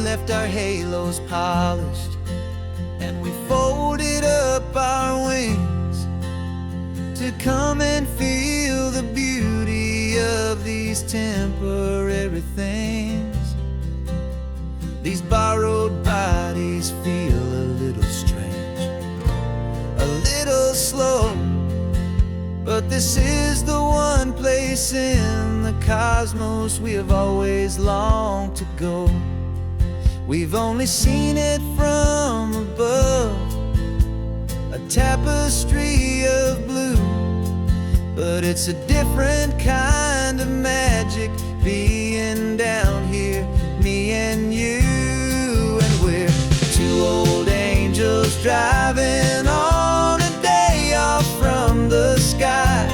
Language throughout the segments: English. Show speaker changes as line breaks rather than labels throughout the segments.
left our halos polished, and we folded up our wings to come and feel the beauty of these temporary things. These borrowed bodies feel a little strange, a little slow, but this is the one place in the cosmos we have always longed to go. We've only seen it from above, a tapestry of blue, but it's a different kind of magic being down here, me and you. And we're two old angels driving on a day off from the sky,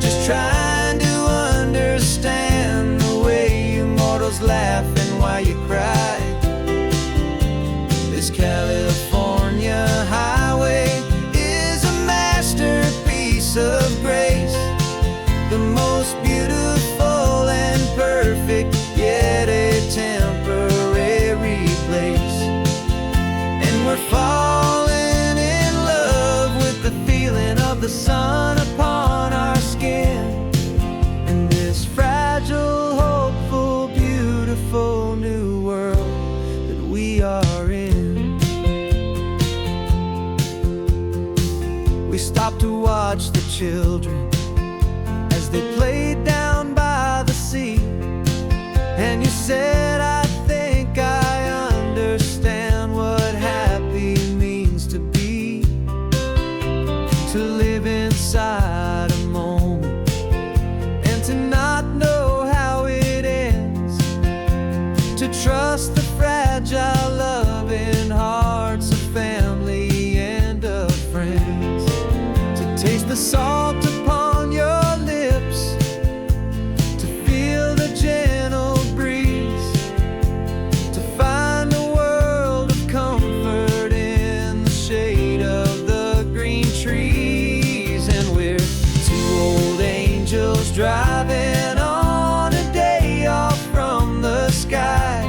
just trying to understand the way you mortals laugh and why you cry. This California highway is a masterpiece of grace, the most beautiful and perfect, yet a temporary place. And we're falling in love with the feeling of the sun upon our skin, in this fragile, hopeful, beautiful new world that we are in. We stopped to watch the children as they played down by the sea, and you said, I think I understand what happy means to be, to live inside a moment and to not know how it ends, to trust the fragile loving hearts of family and of friends, to taste the salt upon your lips, to feel the gentle breeze, to find a world of comfort in the shade of the green trees. And we're two old angels driving on a day off from the sky,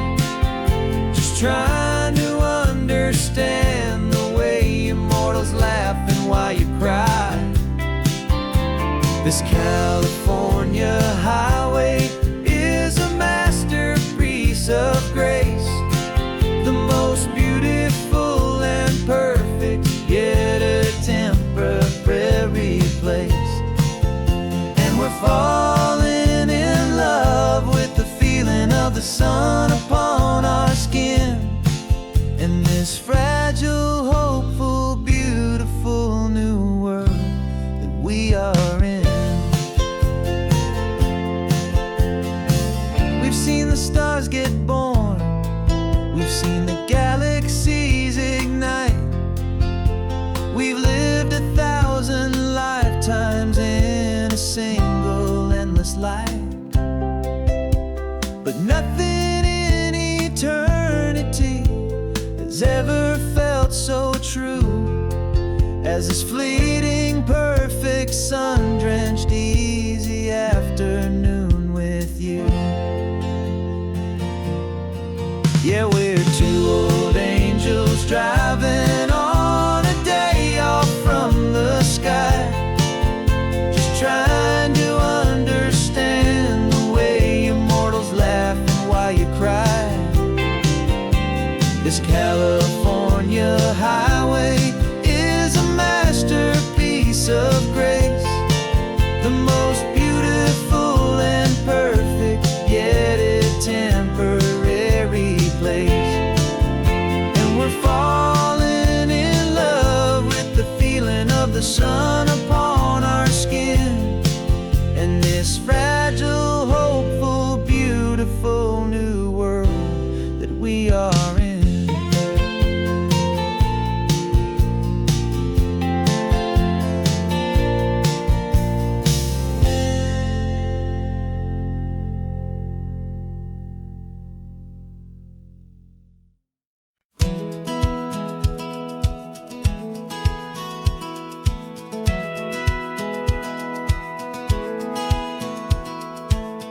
just trying to understand the way immortals laugh and why you cry. This California highway is a masterpiece of grace, the most beautiful and perfect, yet a temporary place. And we're falling in love with the feeling of the sun upon our skin, in this fragile, hopeful, beautiful new world that we are in. We've seen the stars get born, we've seen the galaxies ignite, we've lived 1,000 lifetimes in a single endless life, but nothing in eternity has ever felt so true as this fleeting, perfect, sun-drenched, easy afternoon with you. Yeah, we're two old angels driving on a day off from the sky, just trying to understand the way immortals laugh and why you cry. This California highway is a masterpiece of grace, the most beautiful and perfect, yet a temporary place. And we're falling in love with the feeling of the sun upon our skin, and this fragile, hopeful, beautiful new world that we are in.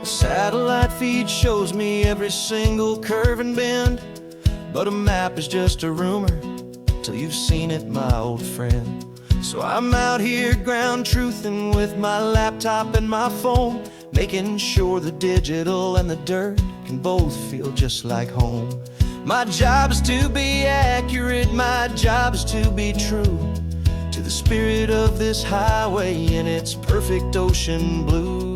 Satellite feed shows me every single curve and bend, but a map is just a rumor till you've seen it, my old friend. So I'm out here ground truthin' with my laptop and my phone, making sure the digital and the dirt can both feel just like home. My job is to be accurate, my job is to be true to the spirit of this highway in its perfect ocean blue.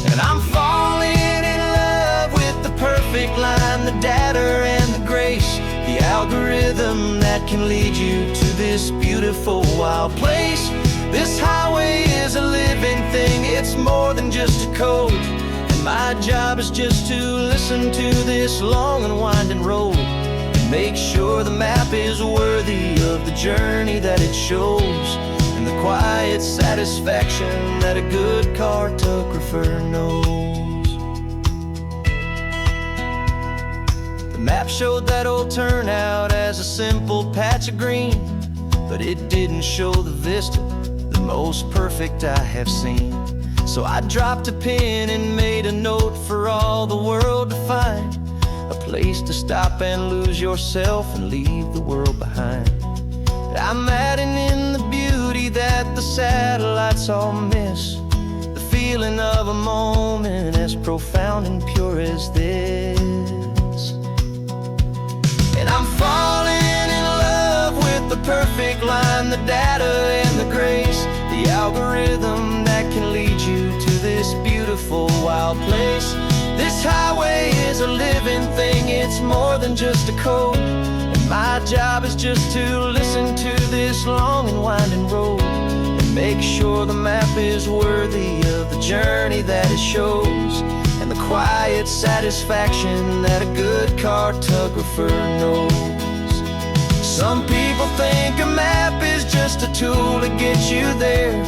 And I'm falling in love with the perfect line, the data and the grace, the algorithm that can lead you to this beautiful wild place. This highway is a living thing, it's more than just a code. And my job is just to listen to this long and winding road and make sure the map is worthy of the journey that it shows, and the quiet satisfaction that a good cartographer knows. The map showed that old turnout as a simple patch of green, but it didn't show the vista, the most perfect I have seen. So I dropped a pin and made a note for all the world to find, a place to stop and lose yourself and leave the world behind. I'm adding in the beauty that the satellites all miss, the feeling of a moment as profound and pure as this. And I'm falling in love with the perfect line, the data and the grace, the algorithm that can lead you to this beautiful wild place. This highway is a living thing, it's more than just a code. And my job is just to listen to this long and winding road and make sure the map is worthy of the journey that it shows, and the quiet satisfaction that a good cartographer knows. Some people think a map is just a tool to get you there,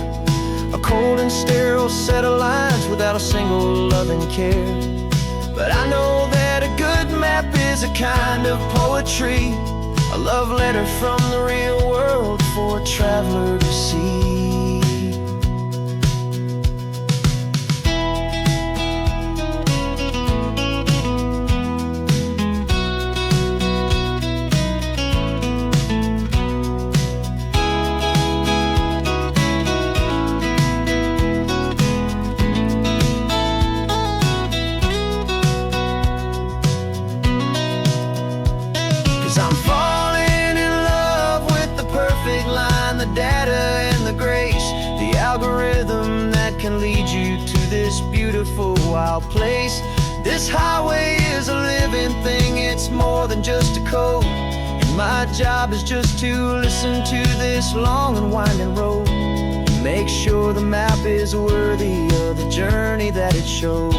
a cold and sterile set of lines without a single loving care. But I know that a good map is a kind of poetry, a love letter from the real world for a traveler to see. I'm falling in love with the perfect line, the data and the grace, the algorithm that can lead you to this beautiful wild place. This highway is a living thing, it's more than just a code. And my job is just to listen to this long and winding road and make sure the map is worthy of the journey that it shows,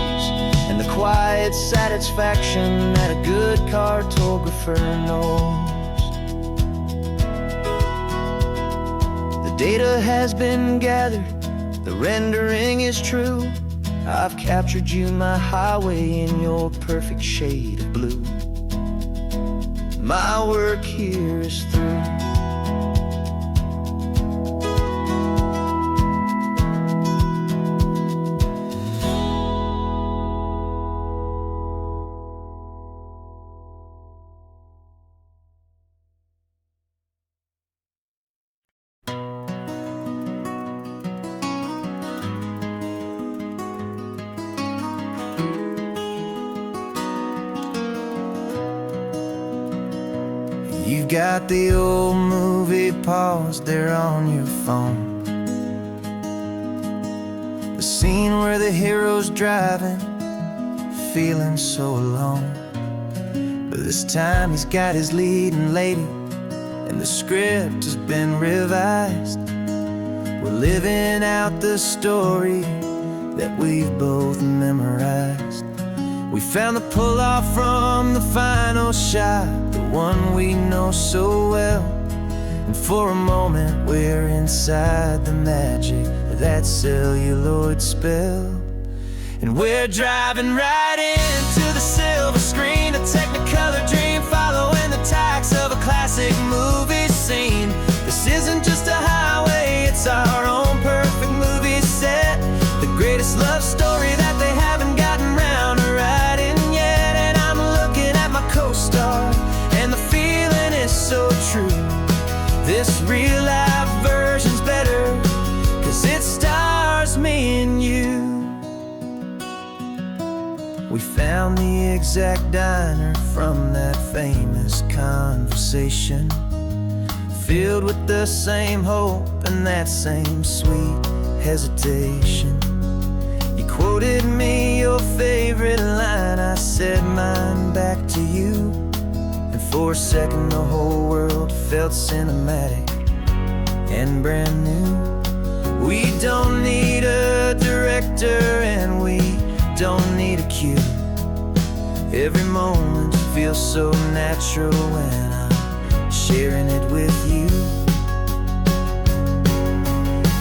and the quiet satisfaction that a good cartographer knows. The data has been gathered, the rendering is true. I've captured you, my highway, in your perfect shade of blue. My work here is through. You've got the old movie paused there on your phone, the scene where the hero's driving, feeling so alone. But this time he's got his leading lady, and the script has been revised. We're living out the story that we've both memorized. We found the pull-off from the final shot, the one we know so well. And for a moment we're inside the magic of that celluloid spell. And we're driving right into the silver screen, a Technicolor dream, following the tacks of a classic movie scene. This isn't just a highway, it's our own perfect movie set, the greatest love story that This real life version's better, 'cause it stars me and you. We found the exact diner from that famous conversation, filled with the same hope and that same sweet hesitation. You quoted me your favorite line, I said mine back to you, and for a second the whole world felt cinematic and brand new. We don't need a director and we don't need a cue. Every moment feels so natural when I'm sharing it with you.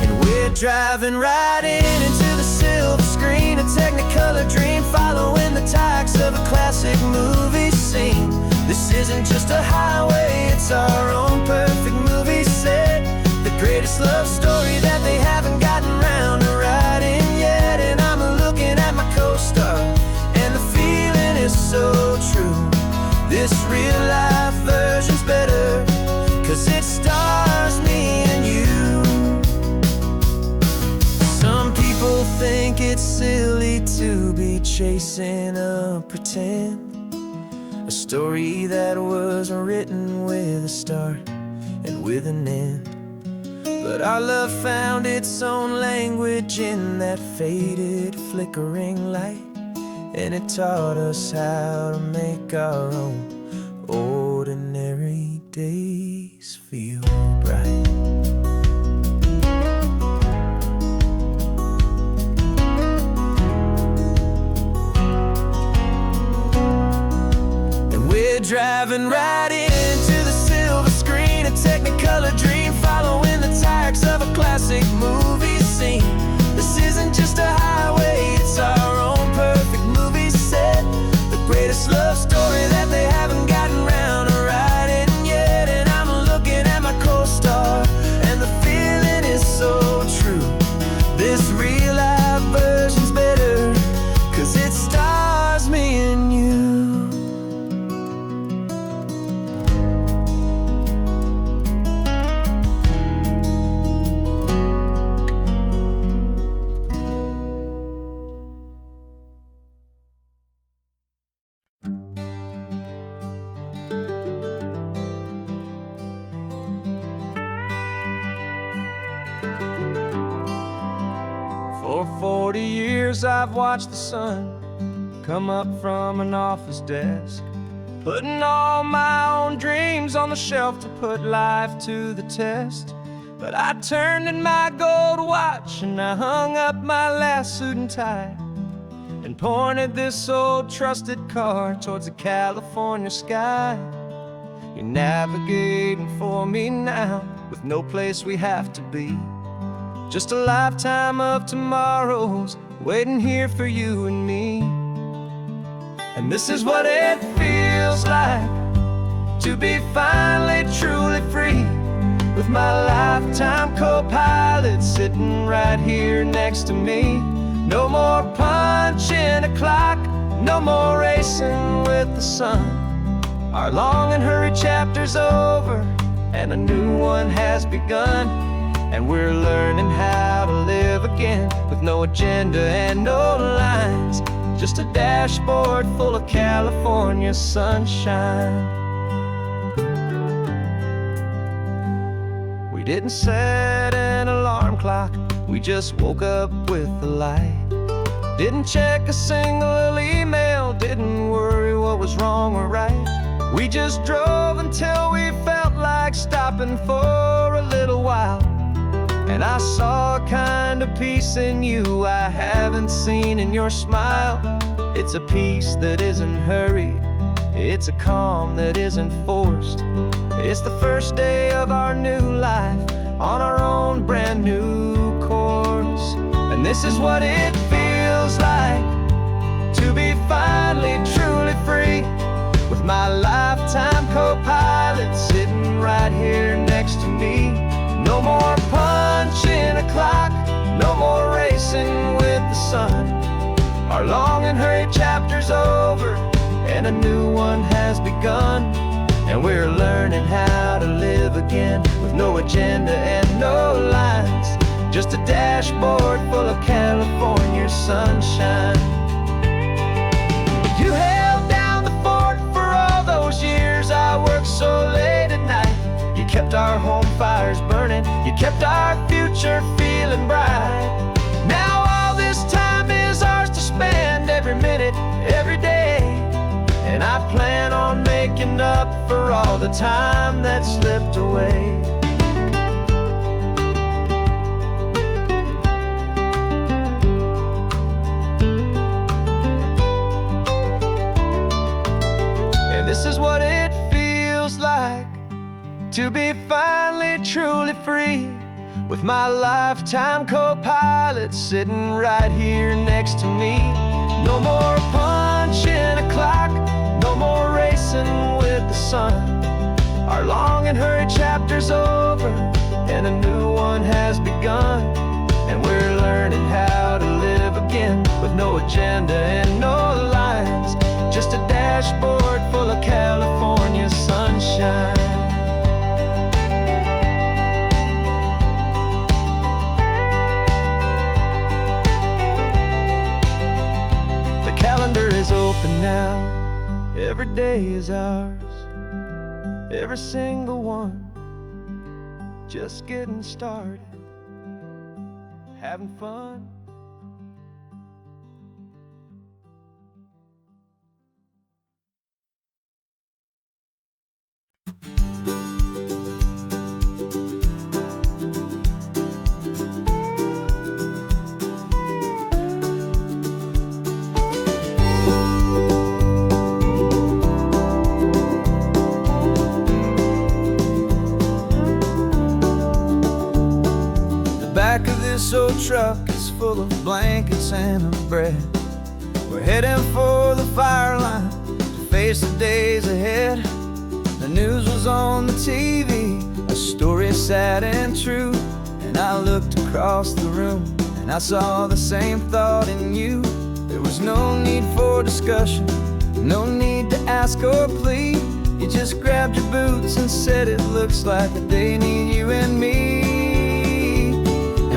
And we're driving right into the silver screen, a Technicolor dream, following the tacks of a classic movie scene. This isn't just a highway, it's our own perfect movie set, the greatest love story that they haven't gotten round to writing yet. And I'm looking at my co-star, and the feeling is so true. This real life version's better, 'cause it stars me and you. Some people think it's silly to be chasing a pretend, a story that was written with a start and with an end. But our love found its own language in that faded, flickering light, and it taught us how to make our own ordinary days feel bright. And we're driving right into the silver screen, a Technicolor dream, following the tacks of a classic movie scene. This isn't just a highway, it's our own perfect movie set, the greatest love story that they haven't gotten round to writing yet. And I'm looking at my co-star, and the feeling is so true. This real life version's better, 'cause it stars me and you. For 40 years I've watched the sun come up from an office desk, putting all my own dreams on the shelf to put life to the test. But I turned in my gold watch and I hung up my last suit and tie, and pointed this old trusted car towards the California sky. You're navigating for me now, with no place we have to be, just a lifetime of tomorrows waiting here for you and me. And this is what it feels like to be finally truly free, with my lifetime co-pilot sitting right here next to me. No more punching a clock, no more racing with the sun. Our long and hurried chapter's over, and a new one has begun. And we're learning how to live again, with no agenda and no lines, just a dashboard full of California sunshine. We didn't set an alarm clock, we just woke up with the light. Didn't check a single email, didn't worry what was wrong or right. We just drove until we felt like stopping for a little while. And I saw a kind of peace in you I haven't seen in your smile. It's a peace that isn't hurried, it's a calm that isn't forced. It's the first day of our new life, on our own brand new course. And this is what it feels like to be finally truly free, with my lifetime co-pilot sitting right here next to me. No more punching a clock, no more racing with the sun. Our long and hurried chapter's over, and a new one has begun. And we're learning how to live again, with no agenda and no lines, just a dashboard full of California sunshine. You held down the fort for all those years I worked so late at night. You kept our home fires burning, you kept our future feeling bright. Now all this time is ours to spend, every minute, every day. And I plan on making up for all the time that slipped away. And this is what it feels like to be finally truly free, with my lifetime co-pilot sitting right here next to me. No more punching a clock, no more racing with the sun. Our long and hurried chapter's over, and a new one has begun. And we're learning how to live again, with no agenda and no lines, just a dashboard full of California sunshine. Calendar is open now, every day is ours, every single one, just getting started, having fun. Back of this old truck is full of blankets and of bread. We're heading for the fire line to face the days ahead. The news was on the TV, a story sad and true. And I looked across the room and I saw the same thought in you. There was no need for discussion, no need to ask or plead. You just grabbed your boots and said it looks like the day need you and me.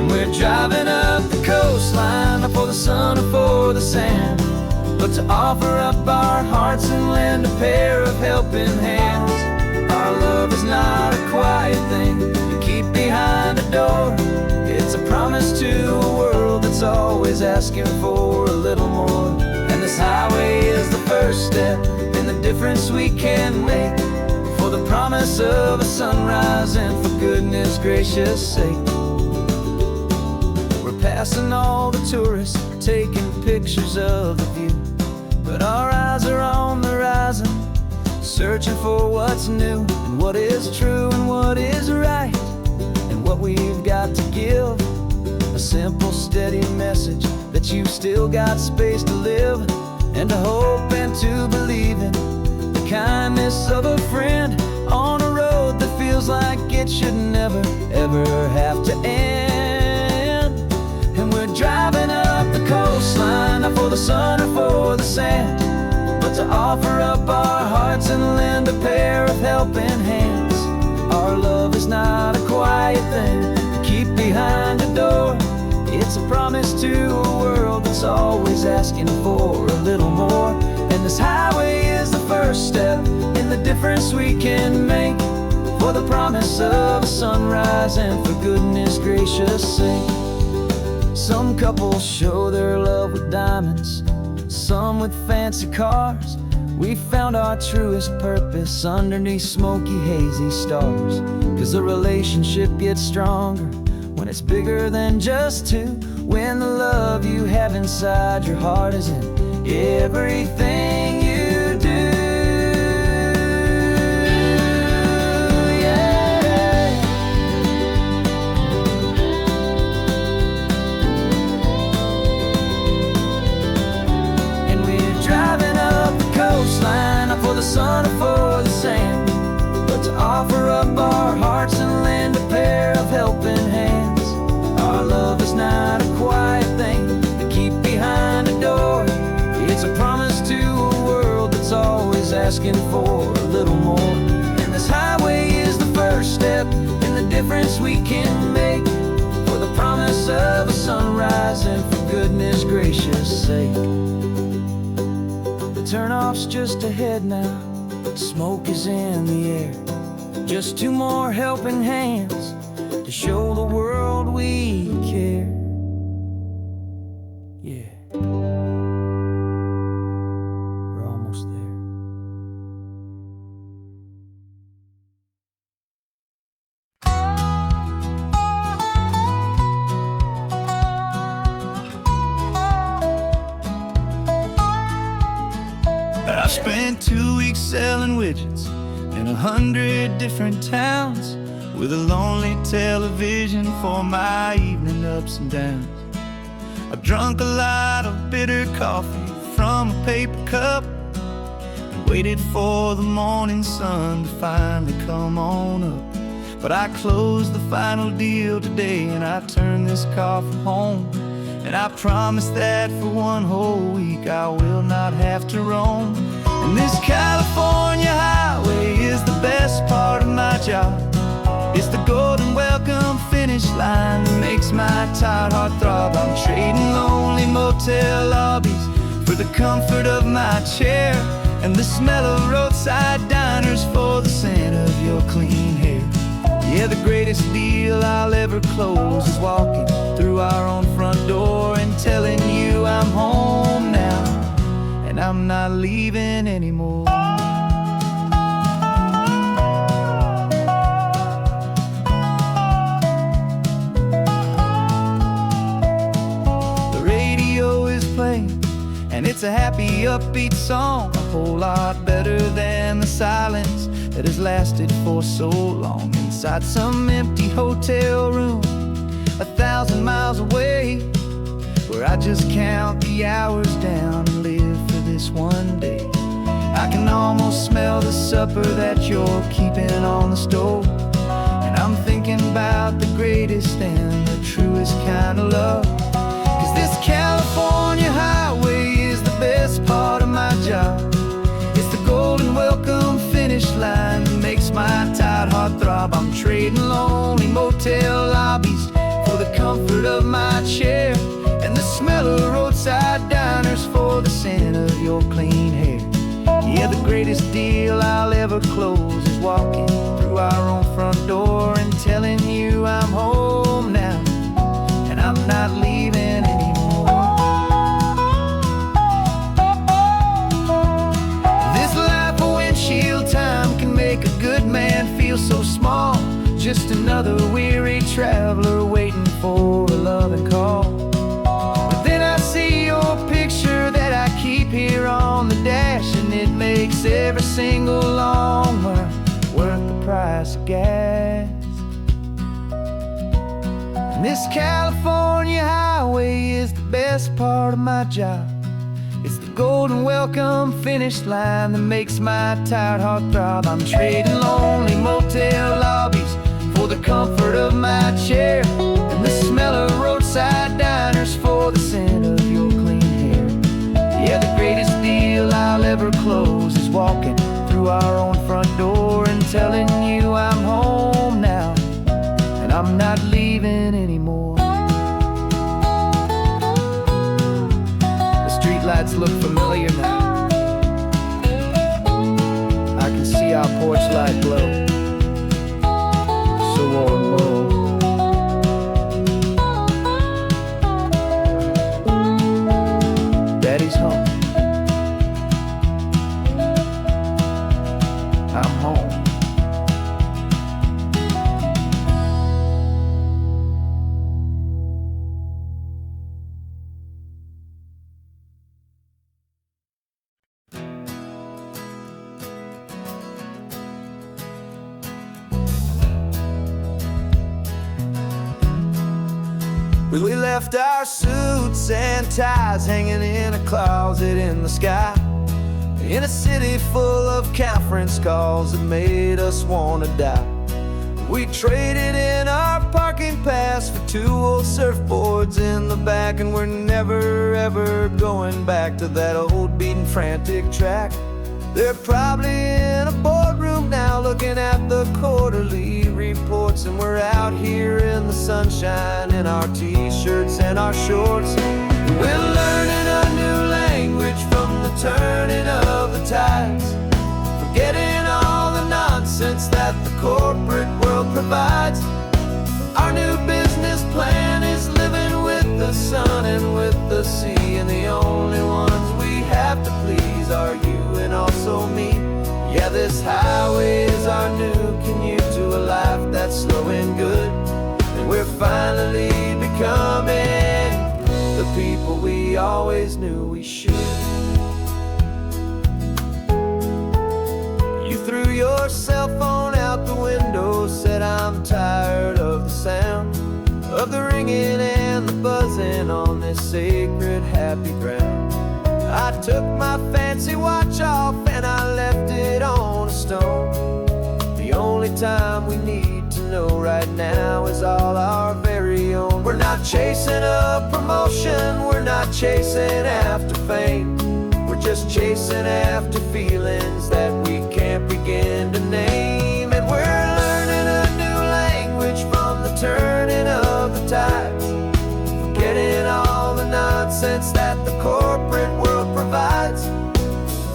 We're driving up the coastline, not for the sun or for the sand, but to offer up our hearts and lend a pair of helping hands. Our love is not a quiet thing you keep behind a door. It's a promise to a world that's always asking for a little more. And this highway is the first step in the difference we can make, for the promise of a sunrise and for goodness gracious sake. Passing all the tourists, taking pictures of the view, but our eyes are on the horizon, searching for what's new and what is true and what is right, and what we've got to give. A simple, steady message that you've still got space to live, and to hope and to believe in the kindness of a friend on a road that feels like it should never, ever have to end. And we're driving up the coastline, not for the sun or for the sand, but to offer up our hearts and lend a pair of helping hands. Our love is not a quiet thing to keep behind a door. It's a promise to a world that's always asking for a little more. And this highway is the first step in the difference we can make, for the promise of a sunrise and for goodness gracious sake. Some couples show their love with diamonds, some with fancy cars. We found our truest purpose underneath smoky, hazy stars. 'Cause a relationship gets stronger when it's bigger than just two, when the love you have inside your heart is in everything you do. Not for the sun or for the sand, but to offer up our hearts and lend a pair of helping hands. Our love is not a quiet thing to keep behind a door. It's a promise to a world that's always asking for a little more. difference we can make, for the promise of a sunrise and for goodness gracious sake. The turnoff's just ahead now, smoke is in the air. Just two more helping hands to show the world we care. Yeah, we're almost there. I spent 2 weeks selling widgets in 100 different towns, with a lonely television for my evening ups and downs. I drank a lot of bitter coffee from a paper cup and waited for the morning sun to finally come on up. But I closed the final deal today and I turned this car from home. And I promise that for one whole week I will not have to roam. And this California highway is the best part of my job. It's the golden welcome finish line that makes my tired heart throb. I'm trading lonely motel lobbies for the comfort of my chair, and the smell of roadside diners for the scent of your clean hair. Yeah, the greatest deal I'll ever close is walking through our own front door and telling you I'm home now, and I'm not leaving anymore. The radio is playing, and it's a happy, upbeat song, a whole lot better than the silence that has lasted for so long. Inside some empty hotel room 1,000 miles away, where I just count the hours down and live for this one day. I can almost smell the supper that you're keeping on the stove, and I'm thinking about the greatest and the truest kind of love. 'Cause this California highway is the best part of my job. It's the golden welcome finish line that makes my tired heart throb. I'm trading lonely motel lobbies for the comfort of my chair, and the smell of roadside diners for the scent of your clean hair. Yeah, the greatest deal I'll ever close is walking through our own front door and telling you I'm home now, and I'm not leaving anymore. This life of windshield time can make a good man feel so small, just another weary traveler waiting for a loving call. But then I see your picture that I keep here on the dash, and it makes every single long mile worth the price of gas. And this California highway is the best part of my job. It's the golden welcome finish line that makes my tired heart throb. I'm trading lonely motel lobbies for the comfort of my chair, and the smell of roadside diners for the scent of your clean hair. Yeah, the greatest deal I'll ever close is walking through our own front door and telling you I'm home now, and I'm not leaving anymore. The streetlights look familiar now. I can see our porch light glow, so warm, low. Daddy's home. I'm home. We left our suits and ties hanging in a closet in the sky, in a city full of conference calls that made us wanna die. We traded in our parking pass for 2 old surfboards in the back, and we're never ever going back to that old beaten frantic track They're probably in a boardroom now looking at the quarterly reports, and we're out here in the sunshine in our t-shirts and our shorts. We're learning a new language from the turning of the tides, forgetting all the nonsense that the corporate world provides. Our new business plan is living with the sun and with the sea, and the only ones we have to please are you and also me. Yeah, this highway is our new commute to a life that's slow and good, and we're finally becoming the people we always knew we should. You threw your cell phone out the window, said I'm tired of the sound of the ringing and the buzzing on this sacred happy ground. I took my fancy watch off and I left it on a stone. The only time we need to know right now is all our very own. We're not chasing a promotion, we're not chasing after fame. We're just chasing after feelings that we can't begin to name. And we're learning a new language from the turning of the tides, forgetting all the nonsense that the corporate world provides.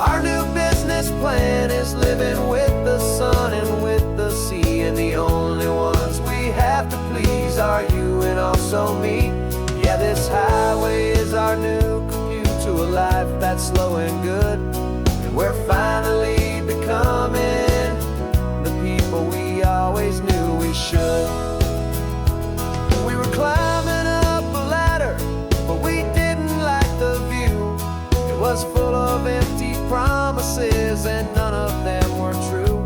Our new business plan is living with the sun and with the sea, and the only ones we have to please are you and also me. Yeah, this highway is our new commute to a life that's slow and good, and we're finally becoming the people we always knew we should. We were climbing up a ladder, but we didn't like the view. It was full of empty promises and none of them were true.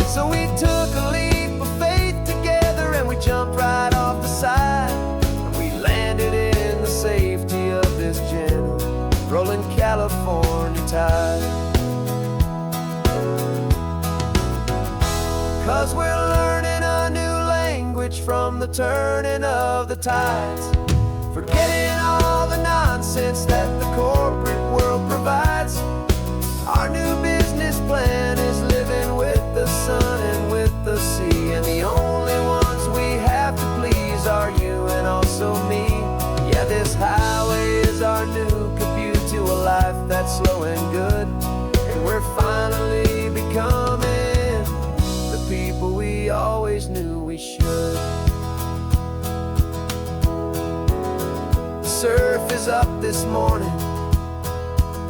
So we took a leap of faith together and we jumped right off the side, and we landed in the safety of this gentle rolling California tide. 'Cause we're learning a new language from the turning of the tides, forgetting all the nonsense that the corporate world provides. Our new business plan is living with the sun and with the sea, and the only ones we have to please are you and also me. Yeah, this highway is our new commute to a life that's slow and good, and we're finally becoming the people we always knew we should. The surf is up this morning,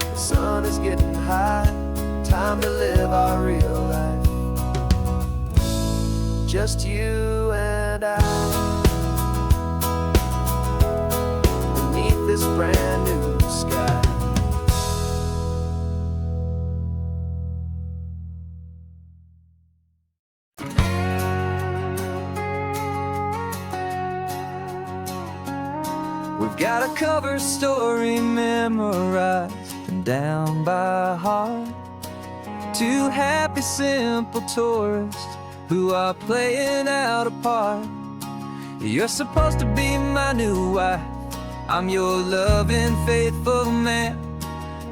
the sun is getting high, time to live our real life, just you and I, beneath this brand new sky. We've got a cover story memorized and down by heart. Two happy, simple tourists who are playing out a part. You're supposed to be my new wife, I'm your loving, faithful man,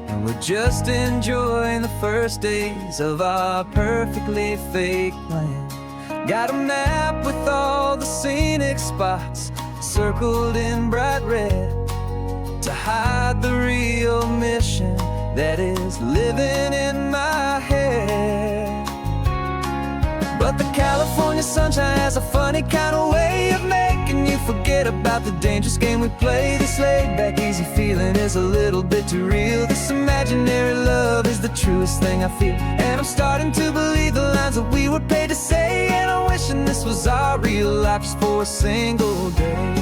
and we're just enjoying the first days of our perfectly fake plan. Got a map with all the scenic spots circled in bright red to hide the real mission that is living in my head. But the California sunshine has a funny kind of way of making you forget about the dangerous game we play. This laid-back, easy feeling is a little bit too real. This imaginary love is the truest thing I feel, and I'm starting to believe the lines that we were paid to say. And I'm wishing this was our real life just for a single day.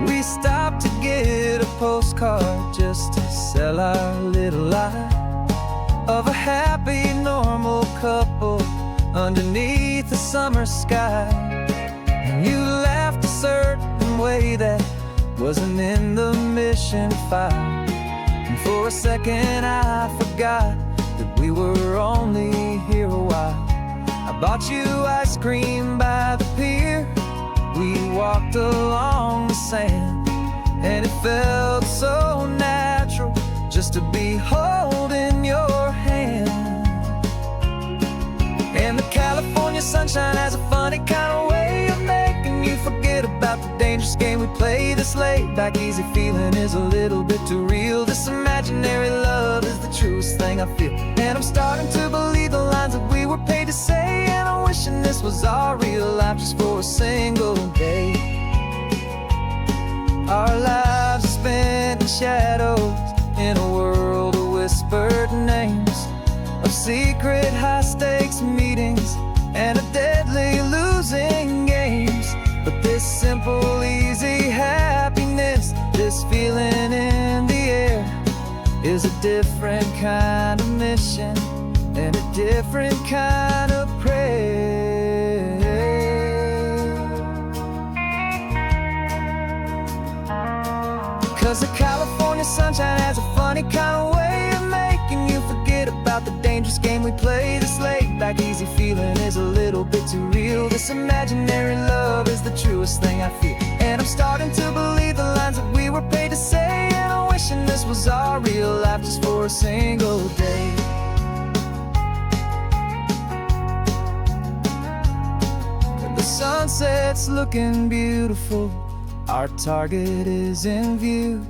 We stopped to get a postcard just to sell our little lie of a happy, normal couple underneath the summer sky. And you laughed a certain way that wasn't in the mission file, and for a second I forgot that we were only here a while. I bought you ice cream by the pier, we walked along the sand, and it felt so natural just to be holding your hand. And the California sunshine has a funny kind of way of making you forget about the dangerous game we play. This laid back easy feeling is a little bit too real. This imaginary love is the truest thing I feel. And I'm starting to believe the lines that we were paid to say. And I'm wishing this was our real life just for a single day. Our lives are spent in shadows, in a world of whispered names, of secret high-stakes meetings and of deadly losing games. But this simple, easy happiness, this feeling in the air, is a different kind of mission and a different kind of prayer. 'Cause the California sunshine has a funny kind of way of making you forget about the dangerous game we play. This laid back easy feeling is a little bit too real. This imaginary love is the truest thing I feel. And I'm starting to believe the lines that we were paid to say. And I'm wishing this was our real life just for a single day. And the sunset's looking beautiful, our target is in view.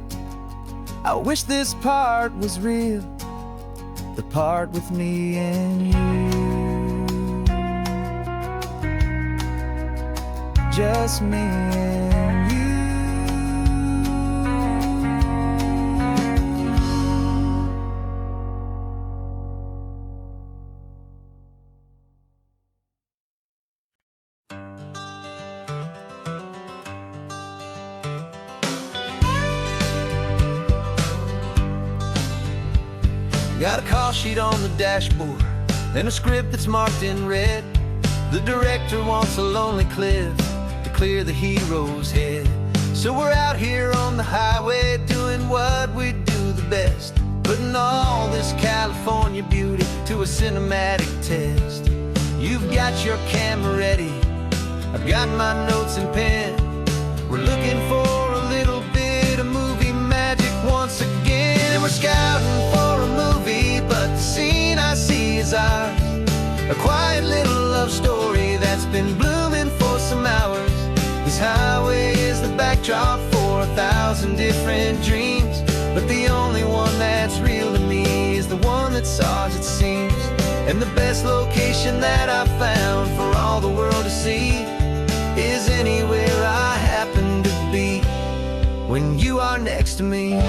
I wish this part was real, the part with me and you. Just me and you. Got a call sheet on the dashboard and a script that's marked in red. The director wants a lonely cliff to clear the hero's head. So we're out here on the highway doing what we do the best, putting all this California beauty to a cinematic test. You've got your camera ready, I've got my notes and pen. We're looking for a little bit of movie magic once again. And we're scouting for a movie, but the scene I see is ours. A quiet little love story that's been blooming for some hours. This highway is the backdrop for 1,000 different dreams, but the only one that's real to me is the one that's ours, it seems. And the best location that I've found for all the world to see is anywhere I happen to be when you are next to me.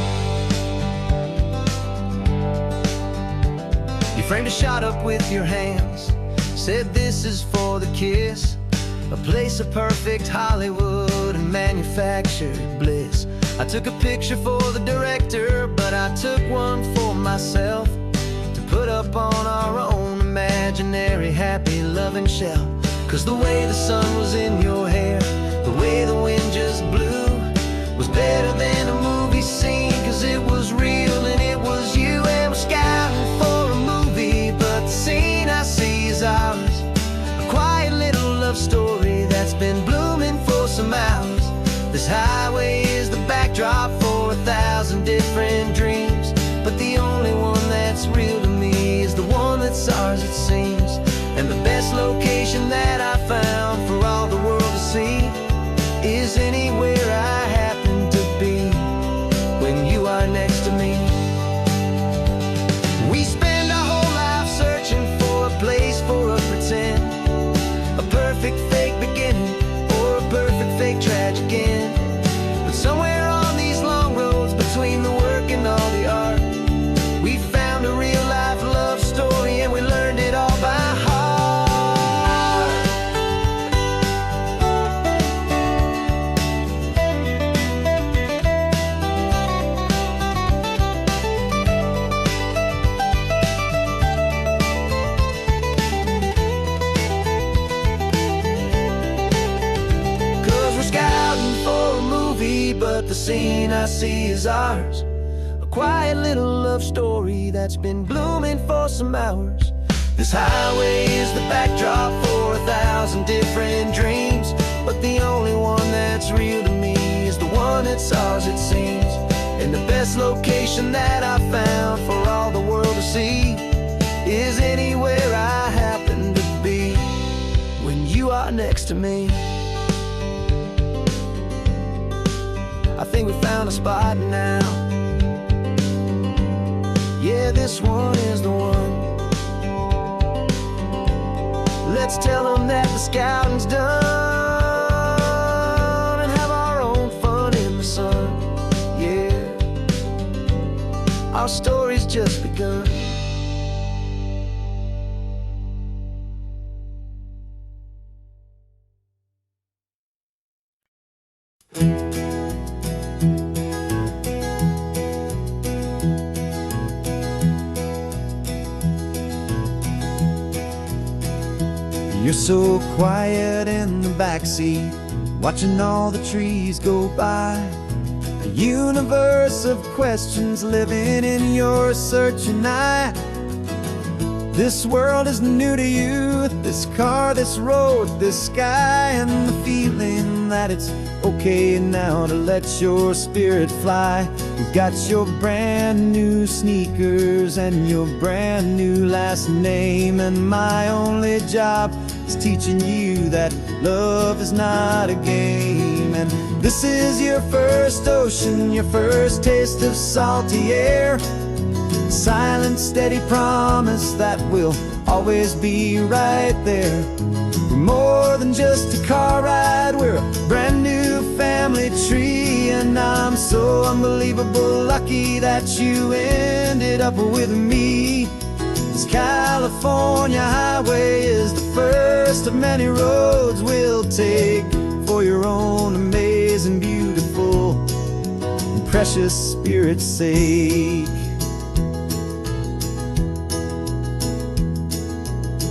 You framed a shot up with your hands, said this is for the kiss, a place of perfect Hollywood and manufactured bliss. I took a picture for the director, but I took one for myself to put up on our own imaginary happy loving shelf. 'Cause the way the sun was in your hair, the way the wind just blew, was better than a movie scene, 'cause it was real and it was you. And we're scouting for a movie, but the scene I see is ours. A quiet little love story that's been blooming for some hours. This highway is the backdrop for 1,000 different dreams, but the only one that's real to me is the one that's ours, it seems. And the best location that I found for all the world to see is anywhere I happen to be when you are next to me. We spend our whole life searching for a place for a pretend, a perfect fake beginning or a perfect fake tragic end. But somewhere on these long roads between the work and all the art, we found a real life love story and we learned it all by heart. But the scene I see is ours. A quiet little love story that's been blooming for some hours. This highway is the backdrop for 1,000 different dreams, but the only one that's real to me is the one that's ours, it seems. this location that I found for all the world to see is anywhere I happen to be when you are next to me. I think we found a spot now. Yeah, this one is the one. Let's tell them that the scouting's done and have our own fun in the sun. Yeah, our story's just begun. You're so quiet in the backseat, watching all the trees go by. A universe of questions living in your searching eye. This world is new to you, this car, this road, this sky, and the feeling that it's okay now to let your spirit fly. You've got your brand new sneakers and your brand new last name, and my only job is teaching you that love is not a game. And this is your first ocean, your first taste of salty air. Silent, steady promise that we'll always be right there. We're more than just a car ride, we're a brand new family tree. And I'm so unbelievable lucky that you ended up with me. This California highway is the first of many roads we'll take for your own amazing, beautiful, and precious spirit's sake.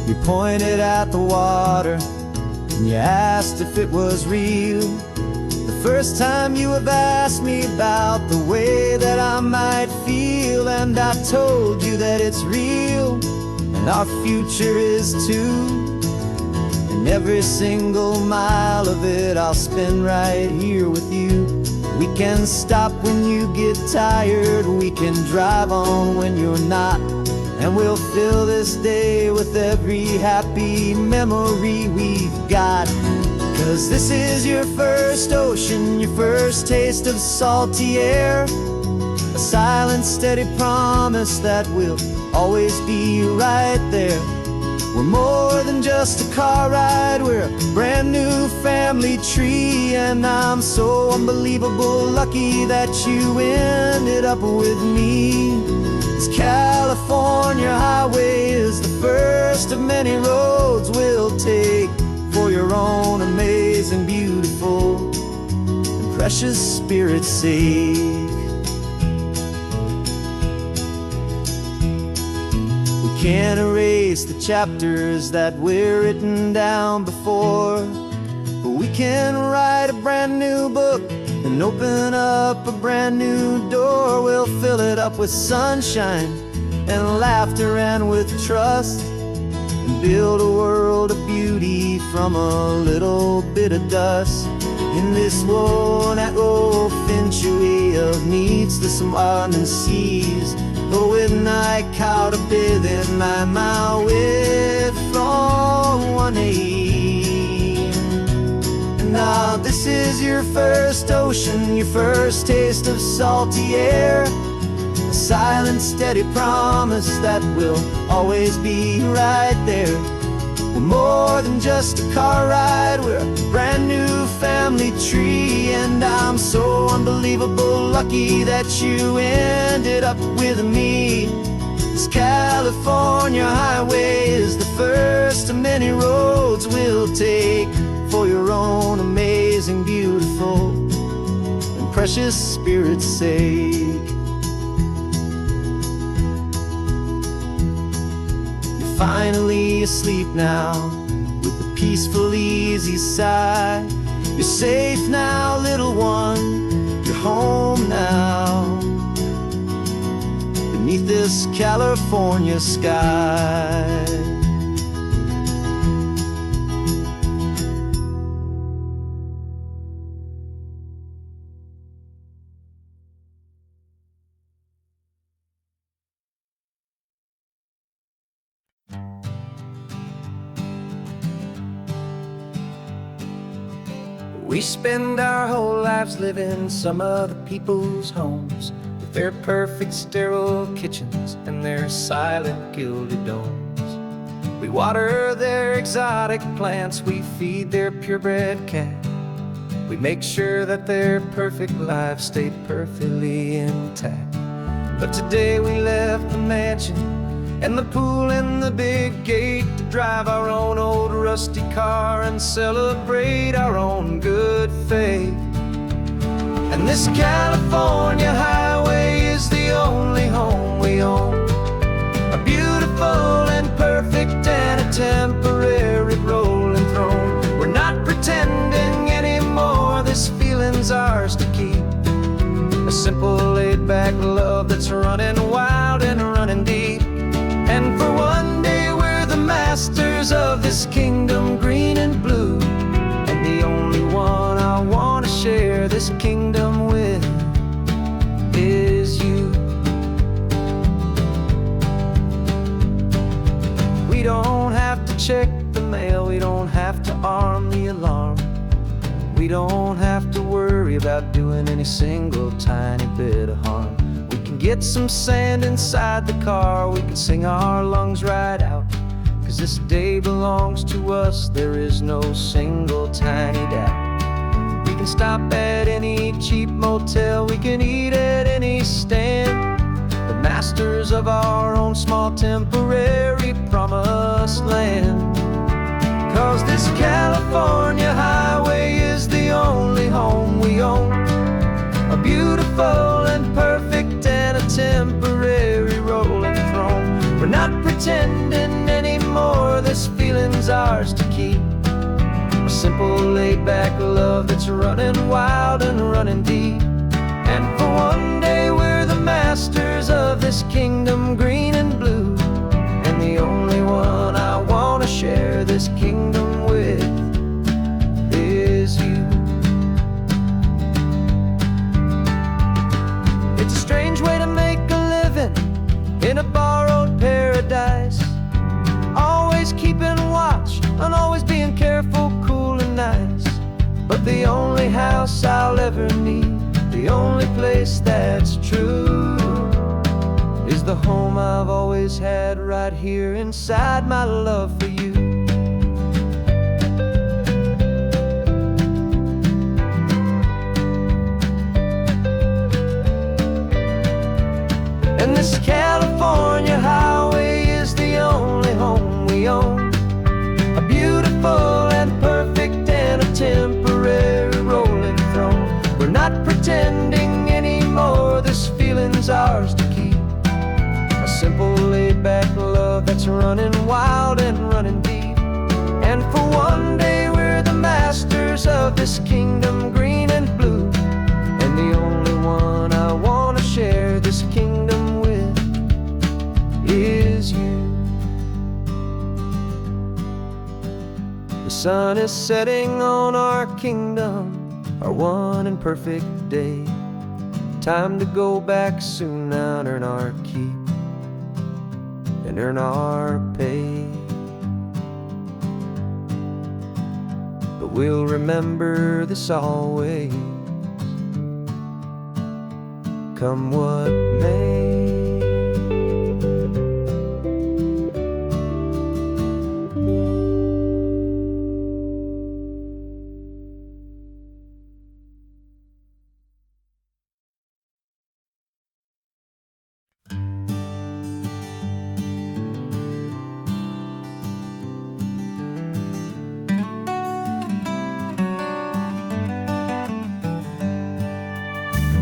You pointed at the water and you asked if it was real. The first time you have asked me about the way that I might feel, and I told you that it's real and our future is too. And every single mile of it I'll spend right here with you. We can stop when you get tired, we can drive on when you're not, and we'll fill this day with every happy memory we've got. 'Cause this is your first ocean, your first taste of salty air. A silent, steady promise that we'll always be right there. We're more than just a car ride, we're a brand new family tree. And I'm so unbelievable lucky that you ended up with me. This California highway is the first of many roads we'll take for your own amazing, beautiful, and precious spirit's sake. We can't erase the chapters that we're written down before, but we can write a brand new book and open up a brand new door. We'll fill it up with sunshine and laughter and with trust, and build a world of beauty from a little bit of dust. In this world at finchuí of needs the sumwanan seas, though with night caught a bit in my mouth with from one Now this is your first ocean, your first taste of salty air. A silent, steady promise that we'll always be right there. We're more than just a car ride, we're a brand new family tree. And I'm so unbelievable lucky that you ended up with me. This California highway is the first of many roads we'll take for your own amazing, beautiful, and precious spirit's sake. You're finally asleep now with a peaceful, easy sigh. You're safe now, little one, you're home now, beneath this California sky. We spend our whole lives living in some other people's homes, with their perfect sterile kitchens and their silent gilded domes. We water their exotic plants, we feed their purebred cat. We make sure that their perfect lives stay perfectly intact. But today we left the mansion and the pool and the big gate to drive our own old rusty car and celebrate our own good faith. And this California highway is the only home we own, a beautiful and perfect and a temporary rolling throne. We're not pretending anymore, this feeling's ours to keep, a simple laid-back love that's running wild and running deep. And for one day we're the masters of this kingdom green and blue, and the only one I want to share this kingdom with is you. We don't have to check the mail, we don't have to arm the alarm, we don't have to worry about doing any single tiny bit of harm. We can get some sand inside the car, we can sing our lungs right out, 'cause this day belongs to us, there is no single tiny doubt. We can stop at any cheap motel, we can eat at any stand, the masters of our own small temporary promised land. 'Cause this California highway is the only home we own, a beautiful and perfect and a temporary rolling throne. We're not pretending anymore, this feeling's ours to keep, a simple laid-back love that's running wild and running deep. And for one day we're the masters of this kingdom green and blue, and the only one I want to share this kingdom with is you. It's a strange way to make a living in a borrowed paradise, always keeping watch and always being careful, cool and nice. But the only house I'll ever need, the only place that's true, is the home I've always had right here inside my love for you. And this California highway is the only home we own, a beautiful and perfect and a temporary rolling throne. We're not pretending anymore, this feeling's ours to keep, a simple laid-back love that's running wild and running deep. And for one day we're the masters of this kingdom green and blue, and the only one I want to share this kingdom with is you. The sun is setting on our kingdom, our one and perfect day. Time to go back soon now and earn our keep and earn our pay. But we'll remember this always, come what may.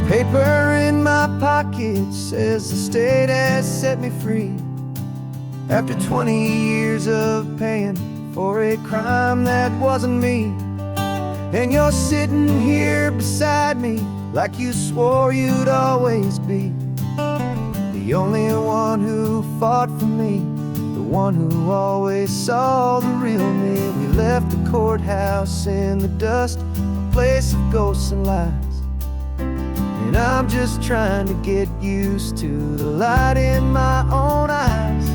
Paper in my pocket says the state has set me free, after 20 years of paying for a crime that wasn't me. And you're sitting here beside me like you swore you'd always be, the only one who fought for me, the one who always saw the real me. We left the courthouse in the dust, a place of ghosts and lies, and I'm just trying to get used to the light in my own eyes.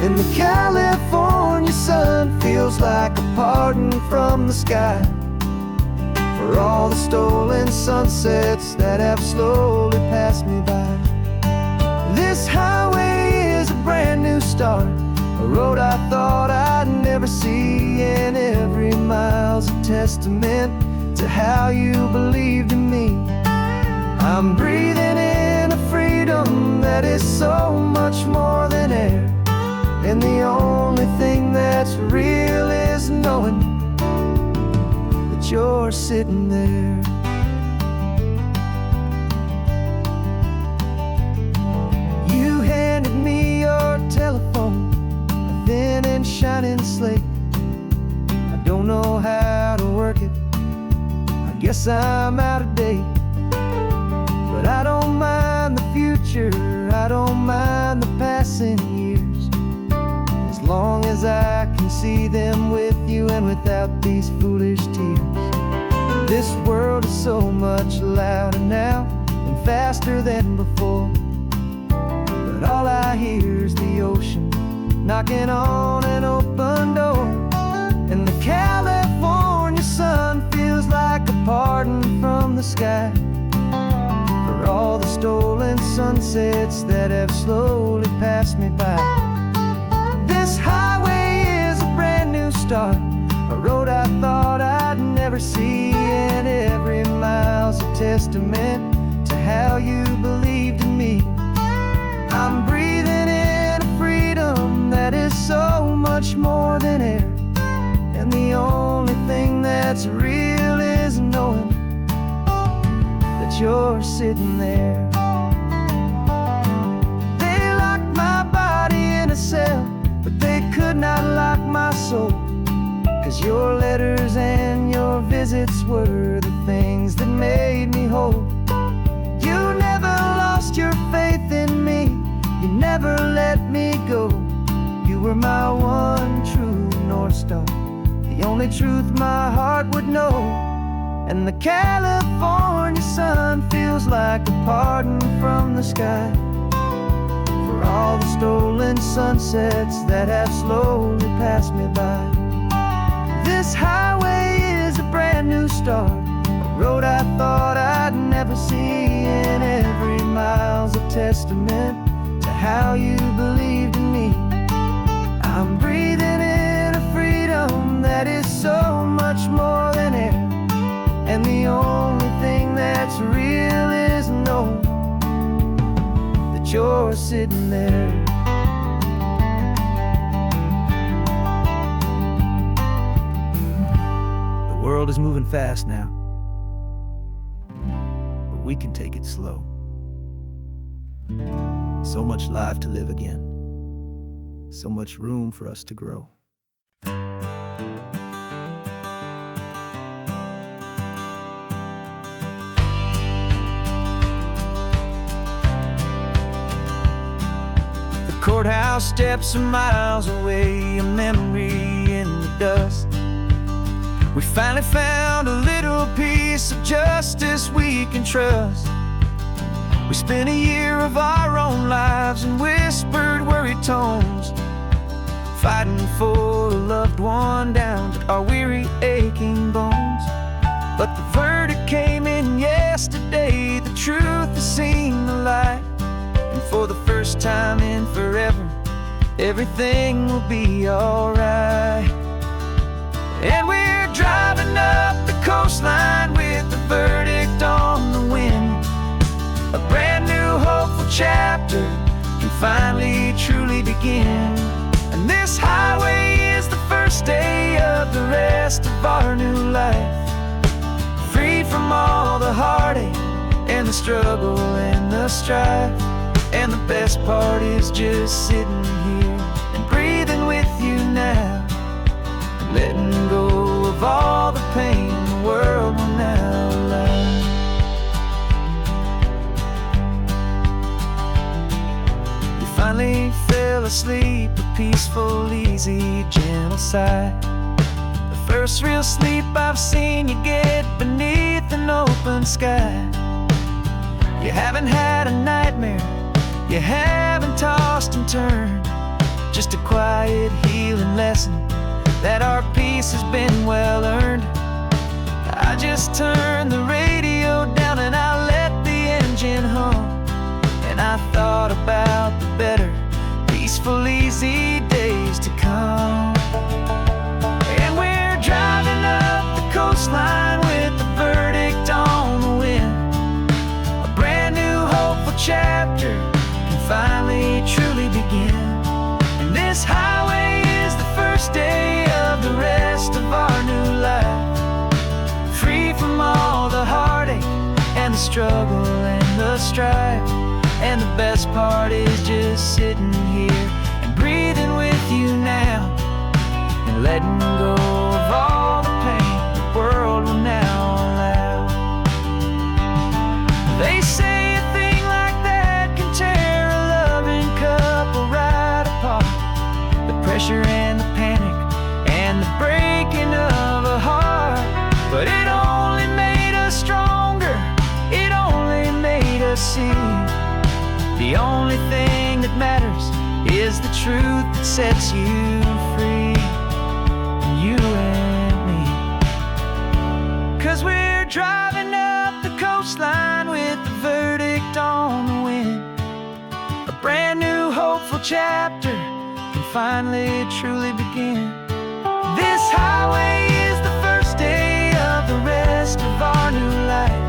And the California sun feels like a pardon from the sky for all the stolen sunsets that have slowly passed me by. This highway is a brand new start, a road I thought I'd never see, and every mile's a testament to how you believed in me. I'm breathing in a freedom that is so much more than air, and the only thing that's real is knowing that you're sitting there. You handed me your telephone, a thin and shining slate. I don't know how to work it, I guess I'm out of date. But I don't mind the future, I don't mind the passing years, as long as I can see them with you and without these foolish tears. This world is so much louder now and faster than before, but all I hear is the ocean knocking on an open door. And the California sun feels like a pardon from the sky for all the stolen sunsets that have slowly passed me by. This highway is a brand new start, a road I thought I'd never see, and every mile's a testament to how you believed in me. I'm breathing in a freedom that is so much more than air, and the only thing that's real is knowing that you're sitting there. They locked my body in a cell, but they could not lock my soul, 'cause your letters and your visits were the things that made me whole. You never lost your faith in me, you never let me go. You were my one true North Star, the only truth my heart would know. And the California sun feels like a pardon from the sky for all the stolen sunsets that have slowly passed me by. This highway is a brand new start, a road I thought I'd never see, and every mile's a testament to how you believed in me. I'm breathing in a freedom that is so much more than air, and the only thing that's real is knowing that you're sitting there. The world is moving fast now, but we can take it slow. So much life to live again, so much room for us to grow. The courthouse steps are miles away, a memory in the dust. We finally found a little piece of justice we can trust. We spent a year of our own lives in whispered, worried tones, fighting for a loved one down to our weary, aching bones. But the verdict came in yesterday, the truth has seen the light, and for the first time in forever, everything will be alright. And we're driving up the coastline with the verdict on the wind. A brand new hopeful chapter can finally truly begin. And this highway is the first day of the rest of our new life, free from all the heartache and the struggle and the strife. And the best part is just sitting here and breathing with you now, letting go of all the pain the world will now allow. You finally fell asleep, a peaceful, easy, gentle sigh. The first real sleep I've seen you get beneath an open sky. You haven't had a nightmare, you haven't tossed and turned, just a quiet healing lesson that our peace has been well earned. I just just turned the radio down and I let the engine hum. And I thought about the better, peaceful, easy days to come. And we're driving up the coastline with the verdict on the wind. A brand new hopeful chapter can finally truly begin. And this highway is the first day of the rest of our new life, free from all the heartache and the struggle and the strife. And the best part is just sitting here and breathing with you now, and letting go of all the pain the world will now allow. They say a thing like that can tear a loving couple right apart. The pressure and the panic and the breaking of a heart. But it only made us stronger, it only made us see the only thing that matters is the truth that sets you free, you and me. 'Cause we're driving up the coastline with the verdict on the wind. A brand new hopeful chapter can finally truly begin. This highway is the first day of the rest of our new life,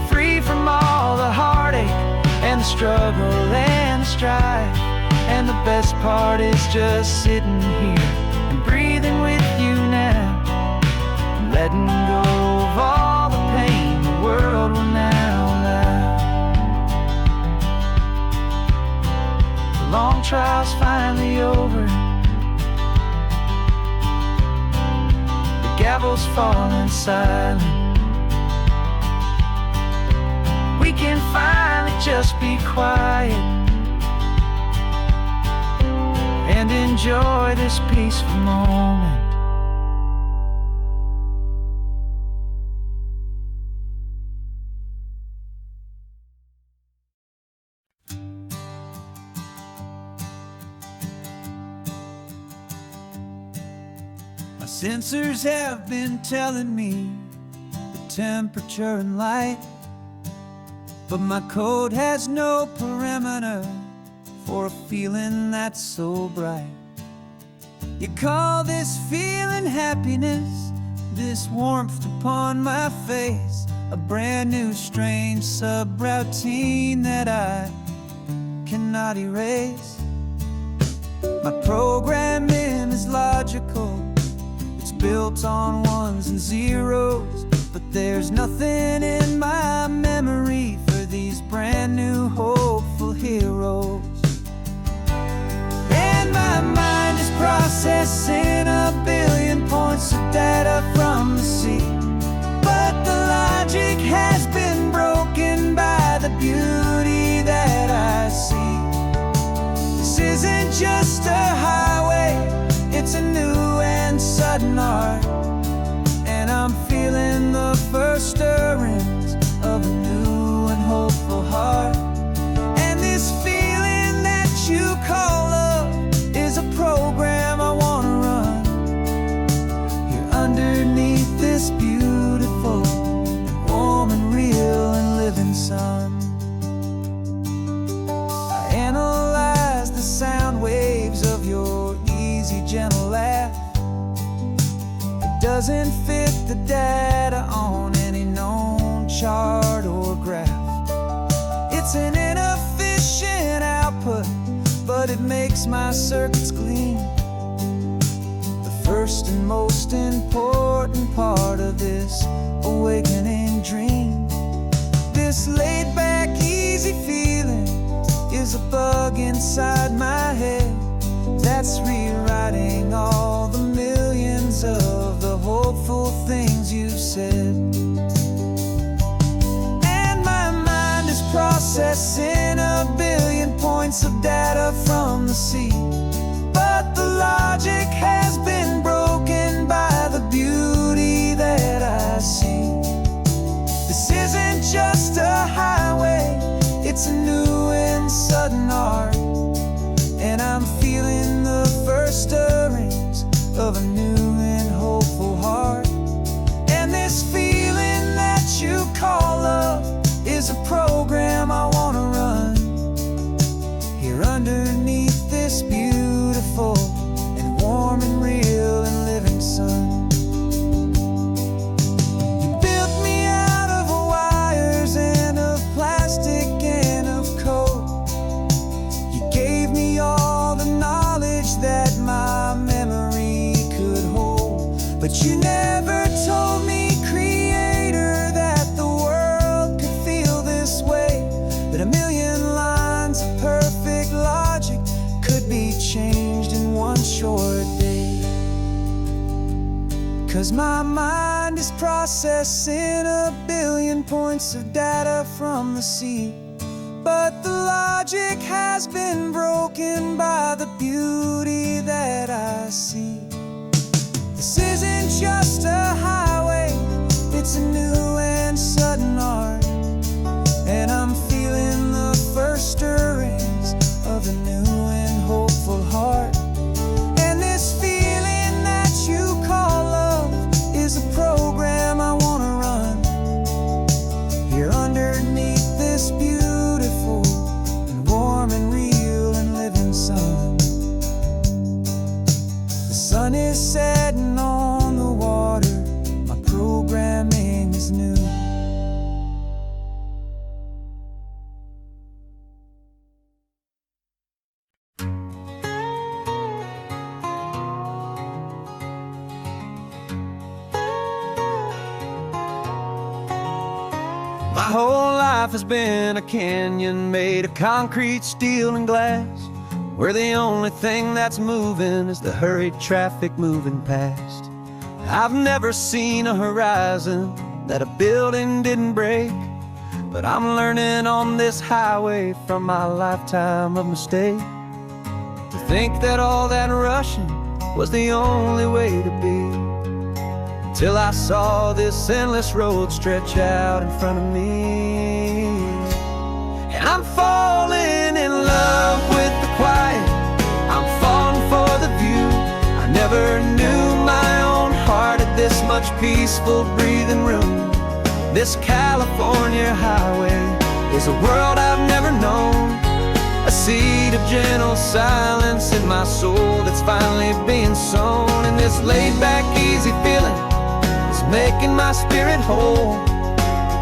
free from all the heartache and the struggle and the strife. And the best part is just sitting here and breathing with you now, and letting go of all the pain the world will now allow. The long trial's finally over, the gavel's falling silent. We can finally just be quiet and enjoy this peaceful moment. My sensors have been telling me the temperature and light, but my code has no perimeter for a feeling that's so bright. You call this feeling happiness, this warmth upon my face, a brand new strange subroutine that I cannot erase. My programming is logical, it's built on ones and zeros, but there's nothing in my memory for these brand new hopeful heroes. And my mind is processing a billion points of data from the sea, but the logic has been broken by the beauty that I see. This isn't just a highway, it's a new and sudden art, and I'm feeling the first stirrings of a new and hopeful heart. And this feeling that you call love is a program I wanna run here underneath this beautiful and warm and real and living sun. I analyze the sound waves of your easy, gentle laugh. It doesn't fit the data on any known chart or graph. It's an inefficient output, but it makes my circuits gleam. The first and most important part of this awakening dream. This laid-back, easy feeling is a bug inside my head that's rewriting all the millions of the hopeful things you've said. And my mind is processing a billion points of data from the sea, but the logic has been broken by the beauty that I see. This isn't just a highway, it's a new and sudden art, and I'm feeling the first stirrings of a new and hopeful heart. And this feeling you never told me, Creator, that the world could feel this way, that a million lines of perfect logic could be changed in one short day. 'Cause my mind is processing a billion points of data from the sea, but the logic has been broken by the beauty that I see. This isn't just a highway, it's a new and sudden art, and I'm feeling the first stirrings of a new and hopeful heart. And this feeling that you call love is a program I wanna run here underneath this beautiful and warm and real and living sun. The sun is setting on the water, my programming is new. My whole life has been a canyon made of concrete, steel, and glass, where the only thing that's moving is the hurried traffic moving past. I've never seen a horizon that a building didn't break, but I'm learning on this highway from my lifetime of mistake to think that all that rushing was the only way to be, till I saw this endless road stretch out in front of me. And I'm falling in love with the quiet, I'm falling for the view. I never knew my own heart had this much peaceful breathing room. This California highway is a world I've never known, a seed of gentle silence in my soul that's finally being sown. And this laid-back, easy feeling is making my spirit whole.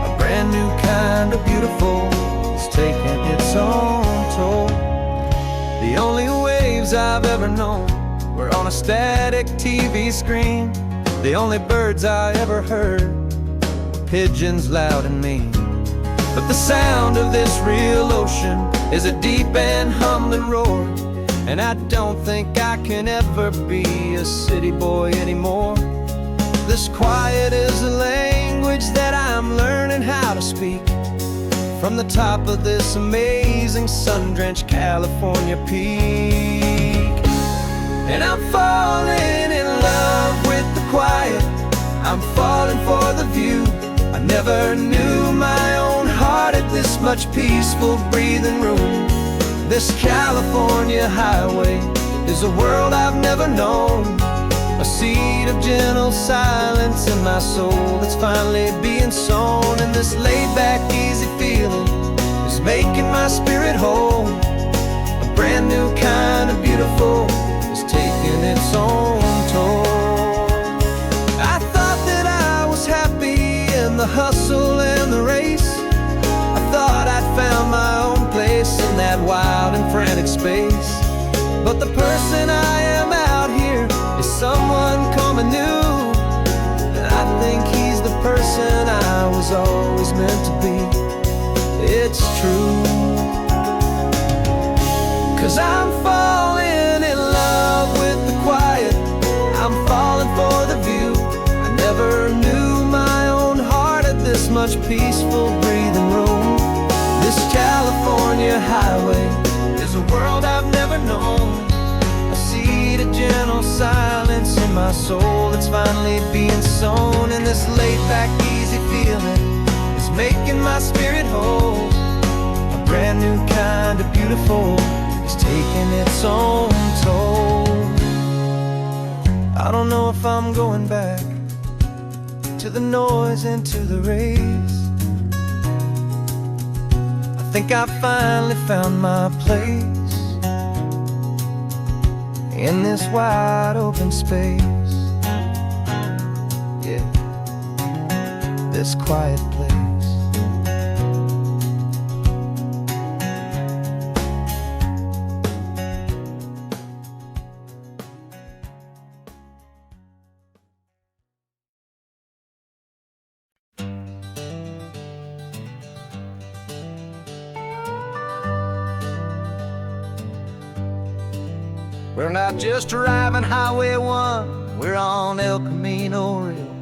A brand new kind of beautiful is taking its own toll. The only waves I've ever known were on a static TV screen. The only birds I ever heard were pigeons loud and mean. But the sound of this real ocean is a deep and humbling roar, and I don't think I can ever be a city boy anymore. This quiet is a language that I'm learning how to speak from the top of this amazing sun-drenched California peak. And I'm falling in love with the quiet, I'm falling for the view. I never knew my own heart had this much peaceful breathing room. This California highway is a world I've never known, a seed of gentle silence in my soul that's finally being sown. And this laid-back, easy feeling is making my spirit whole. A brand new kind of beautiful is taking its own toll. I thought that I was happy in the hustle and the race. I thought I'd found my own place in that wild and frantic space. But the person I am out here is someone coming new, and I think he's the person I was always meant to be. It's true, 'cause I'm falling in love with the quiet, I'm falling for the view. I never knew my own heart had this much peaceful breathing room. This California highway is a world I've never known, a seed of gentle silence in my soul that's finally being sown. And this laid-back, easy feeling is making my spirit whole. A brand new kind of beautiful is taking its own toll. I don't know if I'm going back to the noise and to the race. I think I finally found my place in this wide open space. Yeah, this quiet place. We're not just driving Highway 1, we're on El Camino Real,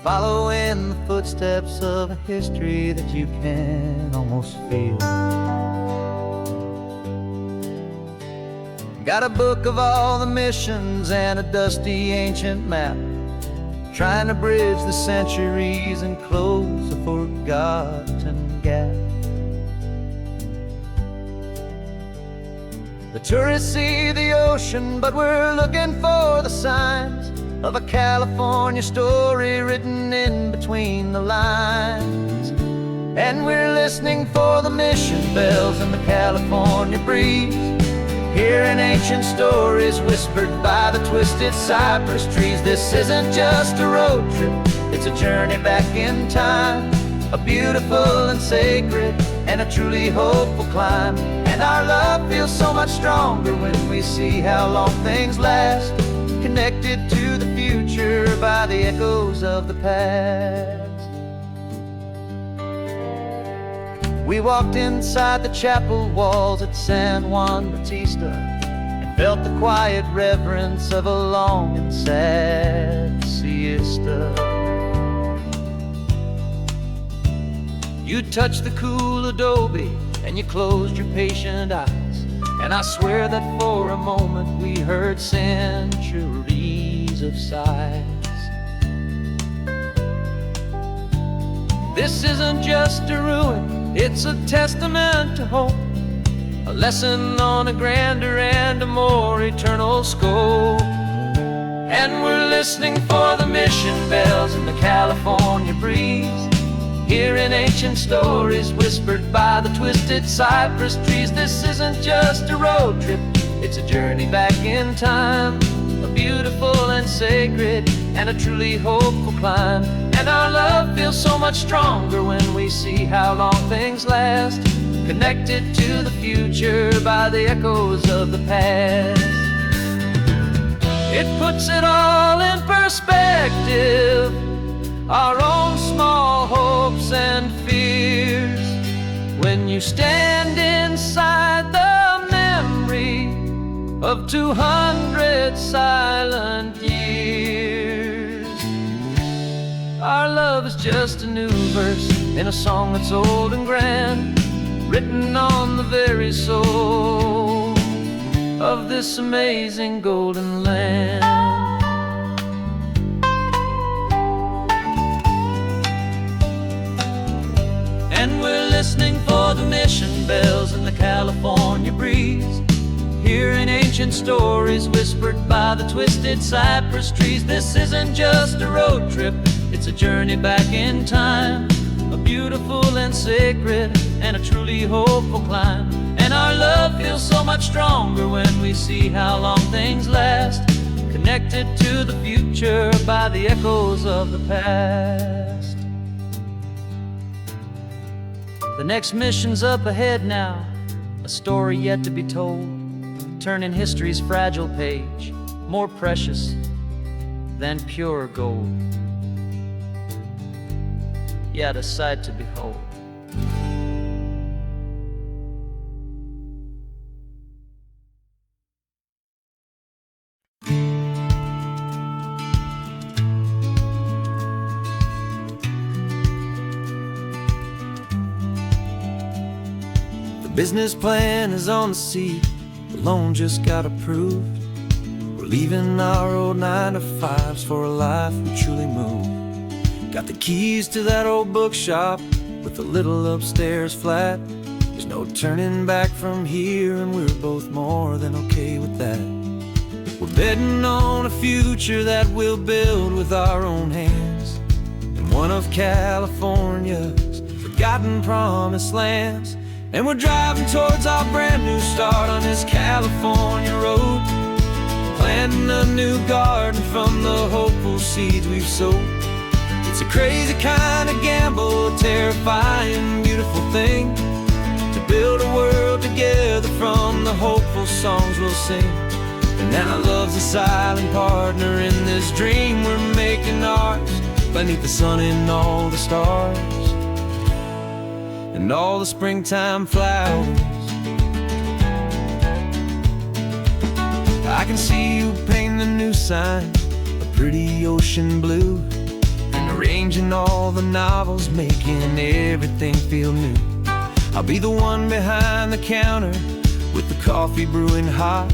following the footsteps of a history that you can almost feel. Got a book of all the missions and a dusty ancient map, trying to bridge the centuries and close a forgotten gap. The tourists see the ocean, but we're looking for the signs of a California story written in between the lines. And we're listening for the mission bells and the California breeze, hearing ancient stories whispered by the twisted cypress trees. This isn't just a road trip, it's a journey back in time, a beautiful and sacred and a truly hopeful climb. And our love feels so much stronger when we see how long things last, connected to the future by the echoes of the past. We walked inside the chapel walls at San Juan Bautista and felt the quiet reverence of a long and sad siesta. You touched the cool adobe and you closed your patient eyes, and I swear that for a moment we heard centuries of sighs. This isn't just a ruin, it's a testament to hope, a lesson on a grander and a more eternal scope. And we're listening for the mission bells in the California breeze, hearing ancient stories whispered by the twisted cypress trees. This isn't just a road trip, it's a journey back in time, a beautiful and sacred and a truly hopeful climb. And our love feels so much stronger when we see how long things last, connected to the future by the echoes of the past. It puts it all in perspective, our own small hopes and fears, when you stand inside the memory of 200 silent years. Our love is just a new verse in a song that's old and grand, written on the very soul of this amazing golden land. And we're listening for the mission bells in the California breeze, hearing ancient stories whispered by the twisted cypress trees. This isn't just a road trip, it's a journey back in time, a beautiful and sacred and a truly hopeful climb. And our love feels so much stronger when we see how long things last, connected to the future by the echoes of the past. The next mission's up ahead now, a story yet to be told, turning history's fragile page more precious than pure gold. Yet a sight to behold. The business plan is on the seat, the loan just got approved. We're leaving our old 9-to-5s for a life we truly move. Got the keys to that old bookshop with the little upstairs flat. There's no turning back from here, and we're both more than okay with that. We're betting on a future that we'll build with our own hands, in one of California's forgotten promised lands. And we're driving towards our brand new start on this California road, planting a new garden from the hopeful seeds we've sowed. It's a crazy kind of gamble, a terrifying, beautiful thing, to build a world together from the hopeful songs we'll sing. And now love's a silent partner in this dream we're making ours, beneath the sun and all the stars and all the springtime flowers. I can see you painting a new sign, a pretty ocean blue, and arranging all the novels, making everything feel new. I'll be the one behind the counter with the coffee brewing hot,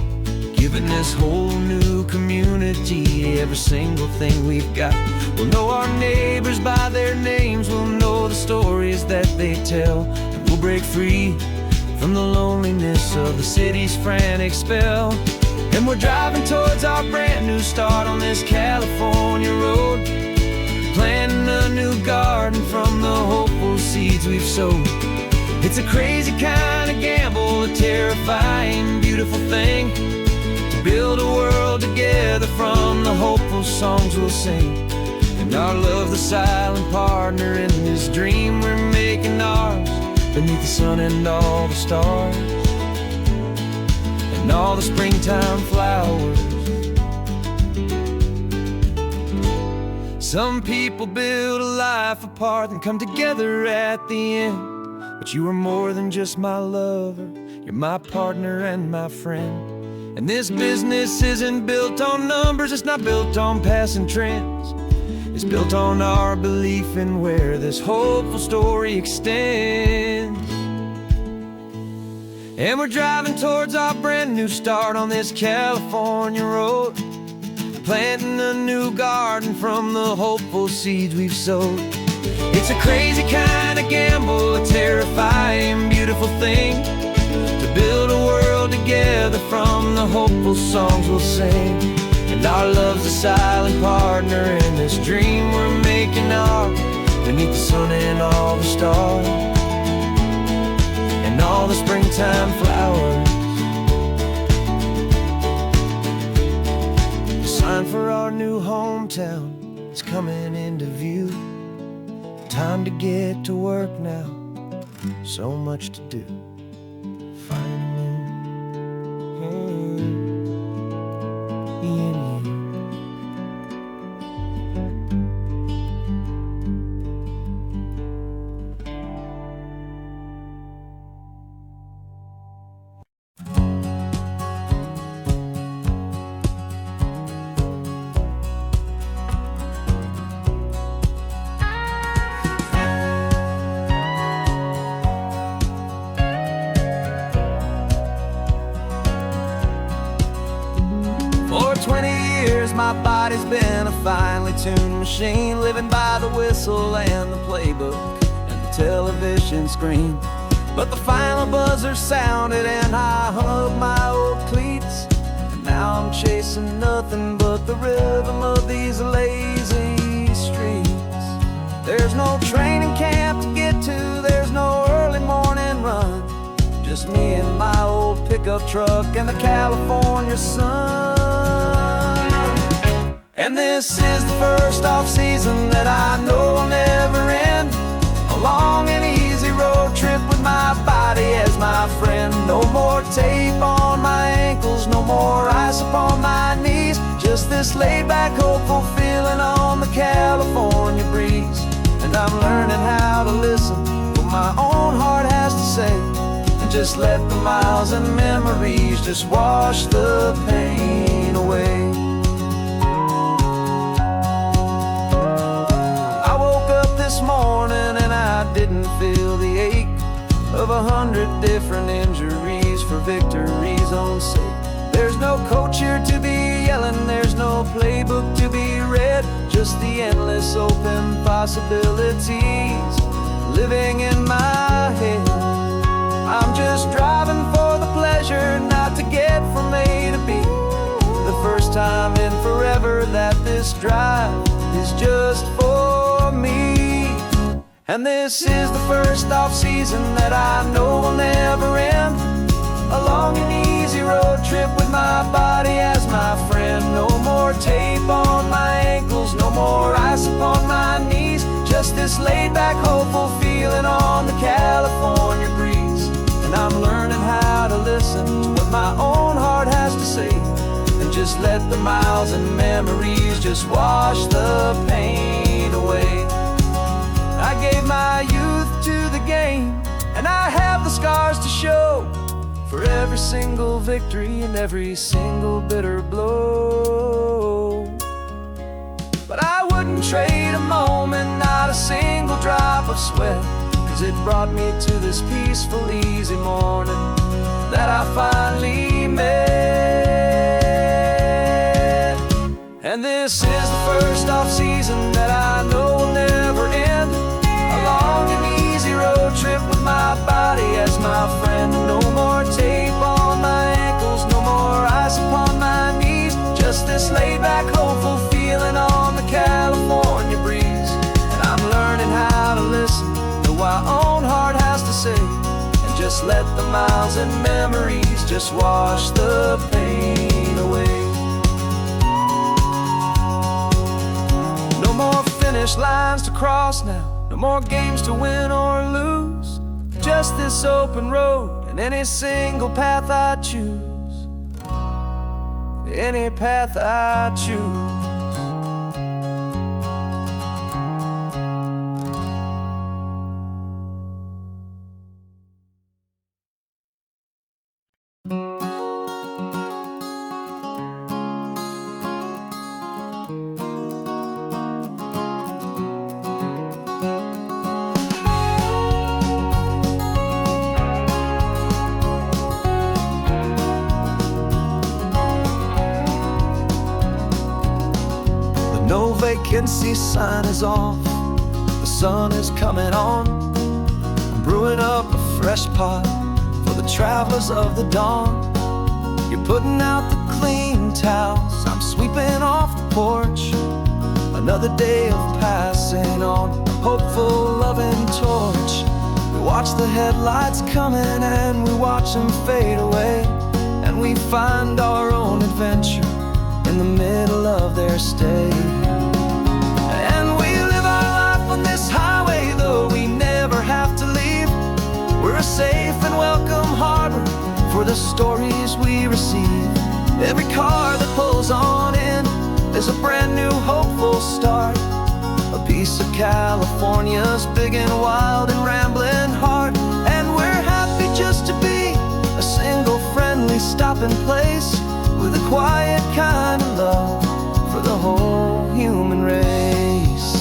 giving this whole new community every single thing we've got. We'll know our neighbors by their names, we'll know the stories that they tell, and we'll break free from the loneliness of the city's frantic spell. And we're driving towards our brand new start on this California road, planting a new garden from the hopeful seeds we've sowed. It's a crazy kind of gamble, a terrifying, beautiful thing, to build a world together from the hopeful songs we'll sing. And our love's the silent partner in this dream we're making ours, beneath the sun and all the stars, and all the springtime flowers. Some people build a life apart and come together at the end, but you are more than just my lover, you're my partner and my friend. And this business isn't built on numbers, it's not built on passing trends. It's built on our belief in where this hopeful story extends. And we're driving towards our brand new start on this California road, planting a new garden from the hopeful seeds we've sowed. It's a crazy kind of gamble, a terrifying, beautiful thing, to build a world together from the hopeful songs we'll sing. And our love's a silent partner in this dream we're making ours, beneath the sun and all the stars, and all the springtime flowers. The sign for our new hometown is coming into view. Time to get to work now, so much to do. For 20 years my body's been a finely tuned machine, living by the whistle and the playbook and the television screen. But the final buzzer sounded and I hung up my old cleats, and now I'm chasing nothing but the rhythm of these lazy streets. There's no training camp to get to, there's no early morning run, just me and my old pickup truck and the California sun. And this is the first off-season that I know will never end, a long and easy road trip with my body as my friend. No more tape on my ankles, no more ice upon my knees, just this laid-back, hopeful feeling on the California breeze. And I'm learning how to listen to what my own heart has to say, and just let the miles and memories just wash the pain away. I woke up this morning and I didn't feel the ache of 100 different injuries for victories on sake. There's no coach here to be yelling, there's no playbook to be read, just the endless open possibilities living in my head. I'm just driving for the pleasure, not to get from A to B. The first time in forever that this drive is just for me. And this is the first off-season that I know will never end, a long and easy road trip with my body as my friend. No more tape on my ankles, no more ice upon my knees, just this laid-back, hopeful feeling on the California breeze. And I'm learning how to listen to what my own heart has to say, and just let the miles and memories just wash the pain away. I gave my youth to the game, and I have the scars to show for every single victory and every single bitter blow. But I wouldn't trade a moment, not a single drop of sweat, 'cause it brought me to this peaceful, easy morning that I finally met. And this is the first off-season that I know will never end. A long and easy road trip with my body as my friend. No more tape on my ankles, no more ice upon my knees. Just this laid-back, hopeful feeling on the California breeze. And I'm learning how to listen to what my own heart has to say, and just let the miles and memories just wash the pain away. No more finish lines to cross now, no more games to win or lose. Just this open road and any single path I choose. Any path I choose. No vacancy sign is off, the sun is coming on. I'm brewing up a fresh pot for the travelers of the dawn. You're putting out the clean towels, I'm sweeping off the porch. Another day of passing on a hopeful, loving torch. We watch the headlights coming and we watch them fade away, and we find our own adventure in the middle of their stay. And we live our life on this highway, though we never have to leave. We're a safe and welcome harbor for the stories we receive. Every car that pulls on in is a brand new hopeful start. A piece of California's big and wild and rambling heart. And we're happy just to be a single friendly stopping place, with a quiet kind of love for the whole human race.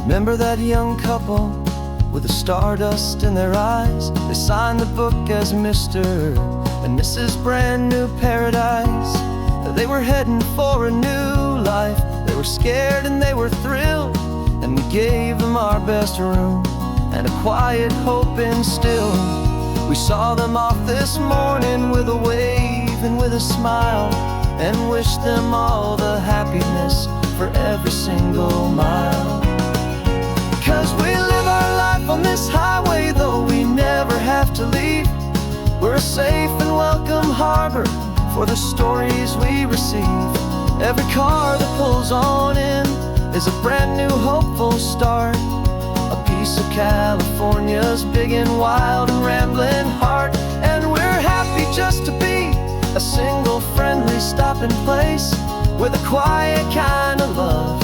Remember that young couple with the stardust in their eyes? They signed the book as Mr. and Mrs. Brand New Paradise. They were heading for a new life. They were scared and they were thrilled, and we gave them our best room and a quiet hope instilled. We saw them off this morning with a wave and with a smile, and wished them all the happiness for every single mile. 'Cause we live our life on this highway, though we never have to leave. We're a safe and welcome harbor for the stories we receive. Every car that pulls on in is a brand new hopeful start. A piece of California's big and wild and rambling heart. And we're happy just to be a single friendly stopping place, with a quiet kind of love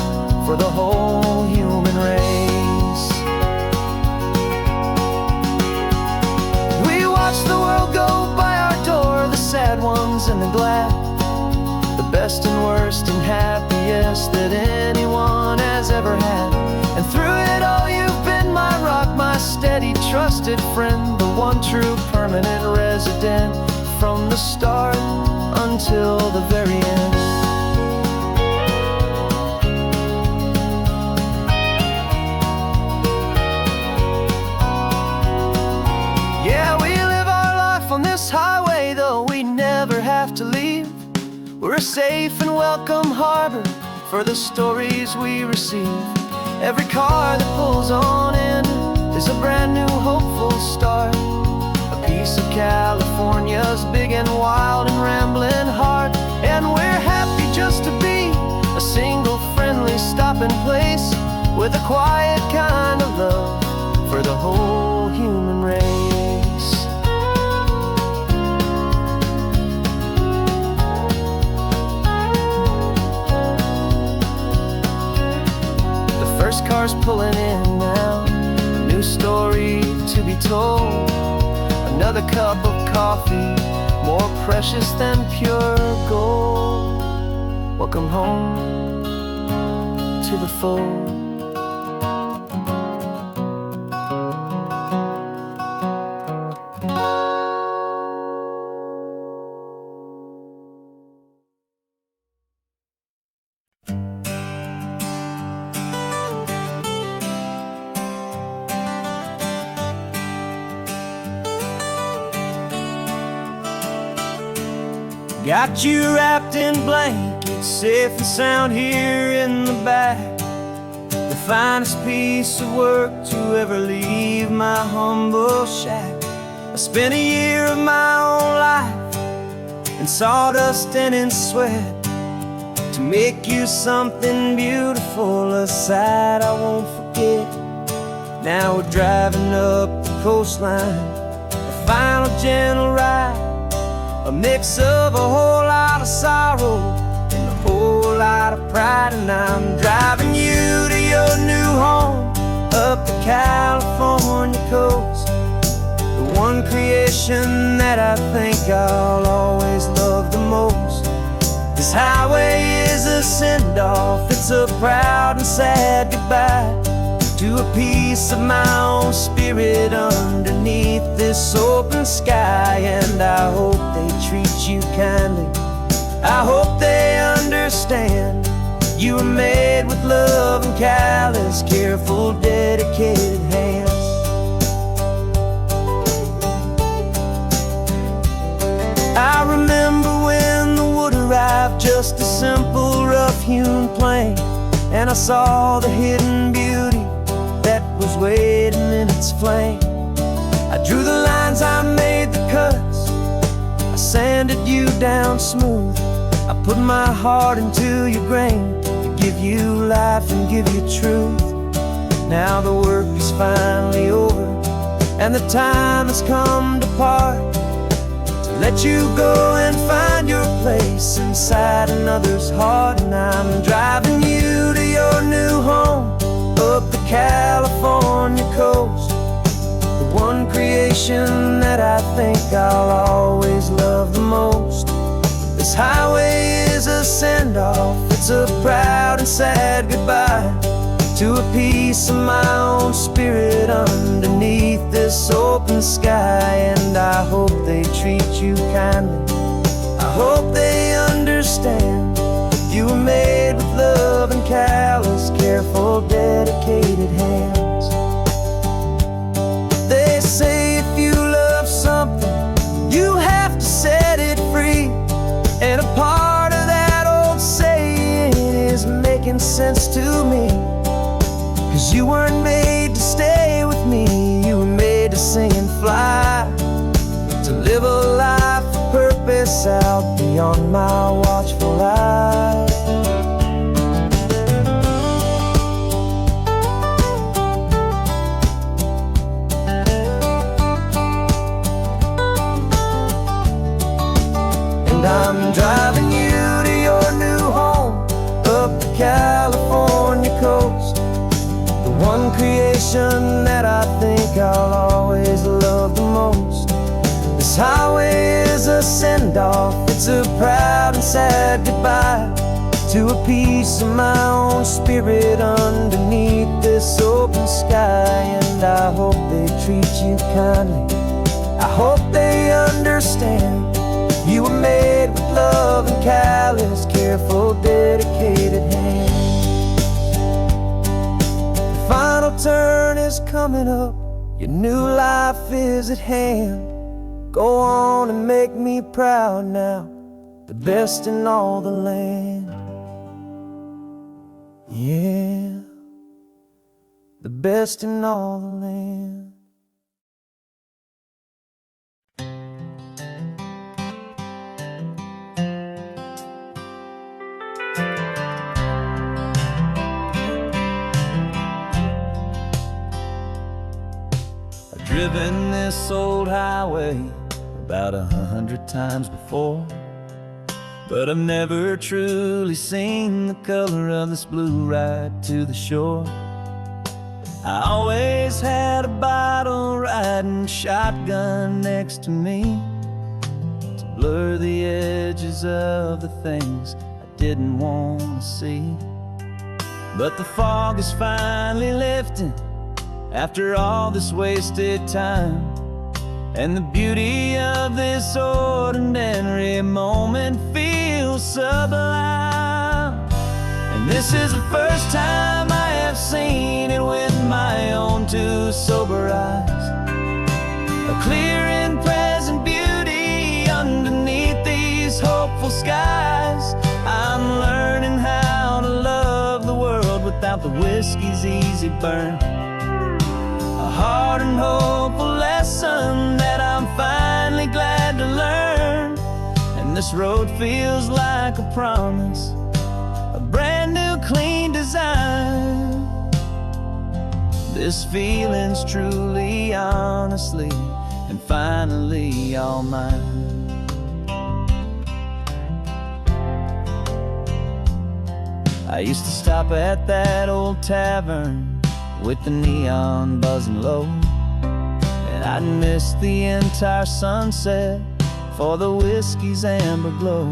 for the whole human race. We watch the world go by our door, the sad ones and the glad, the best and worst and happiest that anyone has ever had. And through it all you've been my rock, my steady, trusted friend, the one true permanent resident, from the start until the very end. Yeah, we live our life on this highway, though we never have to leave. We're a safe and welcome harbor for the stories we receive. Every car that pulls on in is a brand new hopeful start. A piece of California's big and wild and rambling heart. And we're happy just to be a single friendly stopping place, with a quiet kind of love for the whole human race. another cup of coffee, more precious than pure gold. Welcome home to the fold. Got you wrapped in blankets, safe and sound here in the back. The finest piece of work to ever leave my humble shack. I spent a year of my own life in sawdust and in sweat to make you something beautiful, a sight I won't forget. Now we're driving up the coastline, a final gentle ride, a mix of a whole lot of sorrow and a whole lot of pride. And I'm driving you to your new home up the California coast, the one creation that I think I'll always love the most. This highway is a send-off, it's a proud and sad goodbye to a piece of my own spirit underneath this open sky. And I hope they treat you kindly, I hope they understand you were made with love and callous, careful, dedicated hands. I remember when the wood arrived, just a simple rough-hewn plank, and I saw the hidden beauty that was waiting in its flame. I drew the lines, I made the cuts, I sanded you down smooth. I put my heart into your grain to give you life and give you truth. Now the work is finally over and the time has come to part, to let you go and find your place inside another's heart. And I'm driving you to your new home up the California coast, the one creation that I think I'll always love the most. This highway is a send-off, it's a proud and sad goodbye to a piece of my own spirit underneath this open sky. And I hope they treat you kindly, I hope they understand you were made with love and callous, careful, dedicated hands. They say if you love something, you have to set it free. And a part of that old saying is making sense to me, 'cause you weren't made to stay with me, you were made to sing and fly, to live a life of purpose out beyond my watchful eye. And I'm driving you to your new home up the California coast, the one creation that I think I'll always love the most. This highway is a send-off, it's a proud and sad goodbye to a piece of my own spirit underneath this open sky. And I hope they treat you kindly, I hope they understand you were made with love and callous, careful, dedicated hands. The final turn is coming up, your new life is at hand. Go on and make me proud now, the best in all the land. Yeah, the best in all the land. I've driven this old highway about 100 times before, but I've never truly seen the color of this blue ride to the shore. I always had a bottle riding shotgun next to me to blur the edges of the things I didn't want to see. But the fog is finally lifting after all this wasted time, and the beauty of this ordinary moment feels sublime. And this is the first time I have seen it with my own two sober eyes. A clear and present beauty underneath these hopeful skies. I'm learning how to love the world without the whiskey's easy burn. A hard and hopeful lesson that I'm finally glad to learn. And this road feels like a promise, a brand new clean design. This feeling's truly, honestly, and finally all mine. I used to stop at that old tavern with the neon buzzing low, and I'd miss the entire sunset for the whiskey's amber glow.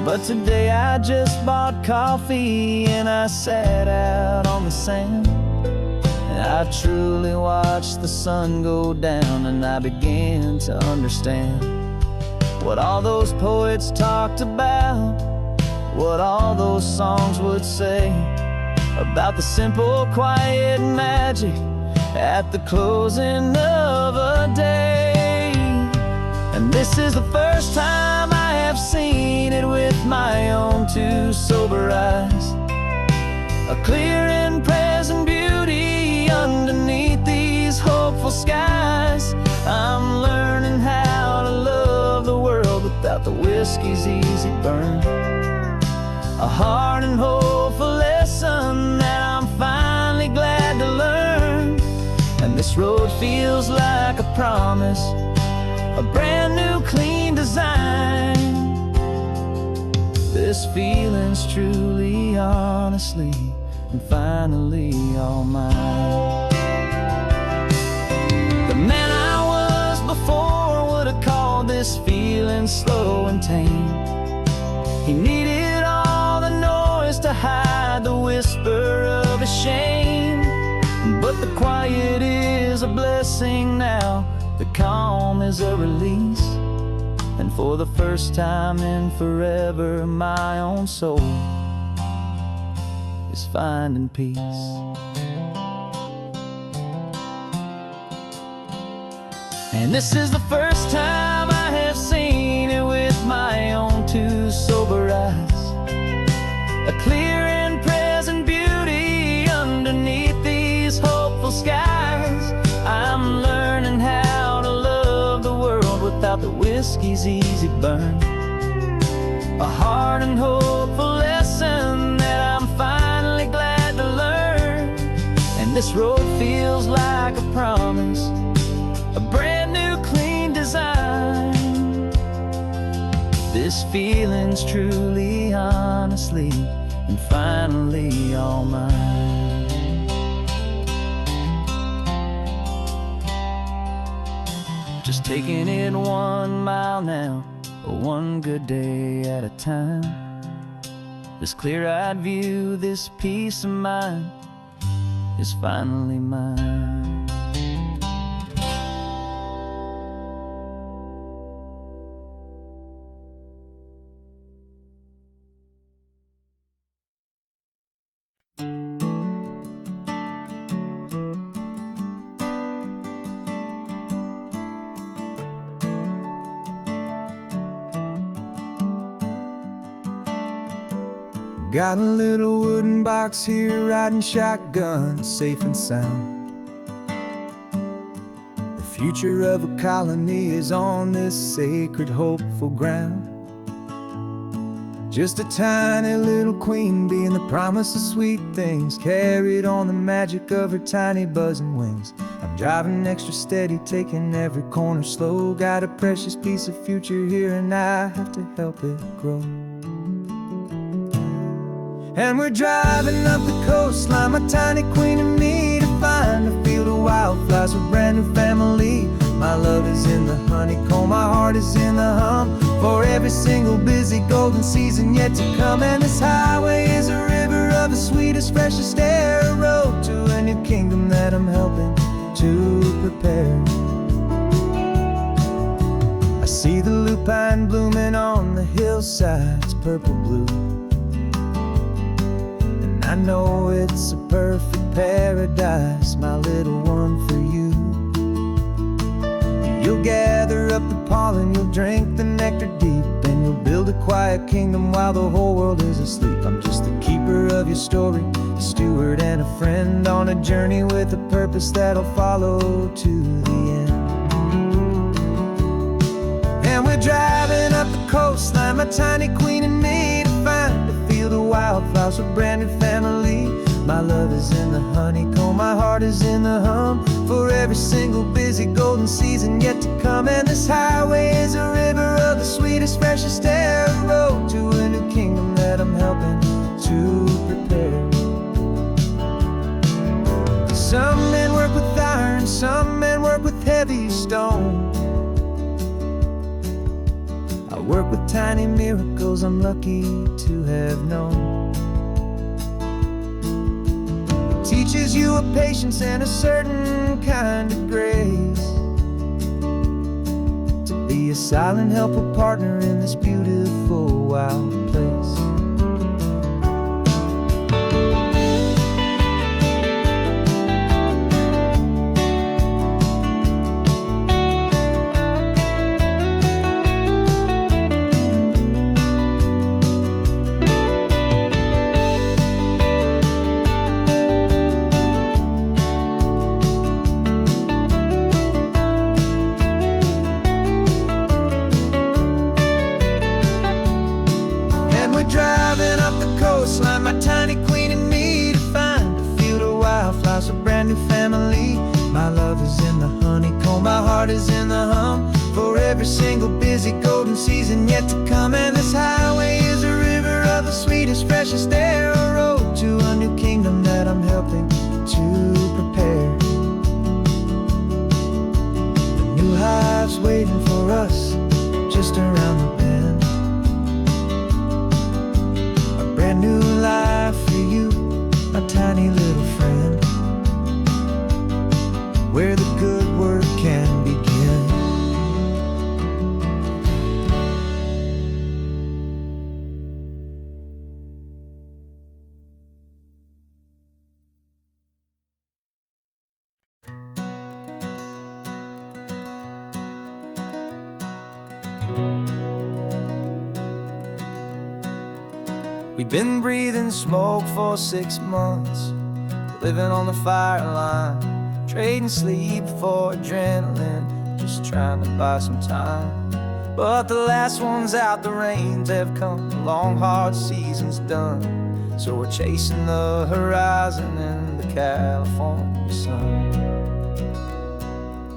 But today I just bought coffee and I sat out on the sand, and I truly watched the sun go down, and I began to understand what all those poets talked about, what all those songs would say about the simple, quiet magic at the closing of a day. And this is the first time I have seen it with my own two sober eyes. A clear and present beauty underneath these hopeful skies. I'm learning how to love the world without the whiskey's easy burn. A hard and hopeful lesson that I'm finally glad to learn. And this road feels like a promise, a brand new clean design. This feeling's truly, honestly, and finally all mine. The man I was before would have called this feeling slow and tame. He needed all the noise to hide the whisper of his shame. But the quiet is a blessing now, the calm is a release. And for the first time in forever, my own soul is finding peace. And this is the first time I have seen it with my own two sober eyes. A clear and present beauty underneath these hopeful skies. I'm learning how to love the world without the whiskey's easy burn. A hard and hopeful lesson that I'm finally glad to learn. And this road feels like a promise, a brand new clean design. This feeling's truly, honestly, and finally all mine. Just taking it 1 mile now, one good day at a time. This clear-eyed view, this peace of mind is finally mine. Got a little wooden box here, riding shotgun, safe and sound. The future of a colony is on this sacred, hopeful ground. Just a tiny little queen bee and the promise of sweet things, carried on the magic of her tiny buzzing wings. I'm driving extra steady, taking every corner slow. Got a precious piece of future here and I have to help it grow. And we're driving up the coastline, my tiny queen and me, to field of wildflowers with brand new family. My love is in the honeycomb, my heart is in the hum, for every single busy golden season yet to come. And this highway is a river of the sweetest, freshest air, a road to a new kingdom that I'm helping to prepare. I see the lupine blooming on the hillsides, purple blue, and I know it's a perfect paradise, my little one, for you. You'll gather up the pollen, you'll drink the nectar deep, and you'll build a quiet kingdom while the whole world is asleep. I'm just the keeper of your story, a steward and a friend on a journey with a purpose that'll follow to the end. And we're driving up the coastline, my tiny queen and me, to find a field of wildflowers with brand new family. My love is in the honeycomb, my heart is in the hum, for every single busy golden season yet to come. And this highway is a river of the sweetest, freshest air, a road to a new kingdom that I'm helping to prepare. Some men work with iron, some men work with heavy stone. I work with tiny miracles I'm lucky to have known. Teaches you a patience and a certain kind of grace, to be a silent, helpful partner in this beautiful, wild place. Driving up the coastline, my tiny queen and me, to find a field of wildflowers, a brand new family. My love is in the honeycomb, my heart is in the hum, for every single busy golden season yet to come. And this highway is a river of the sweetest, freshest air, a road to a new kingdom that I'm helping to prepare. The new hive's waiting for us just around the bend. Brand new life for you, a tiny little friend, where the good work can begin. We've been breathing smoke for 6 months, living on the fire line, trading sleep for adrenaline, just trying to buy some time. But the last one's out, the rains have come, the long hard season's done, so we're chasing the horizon in the California sun.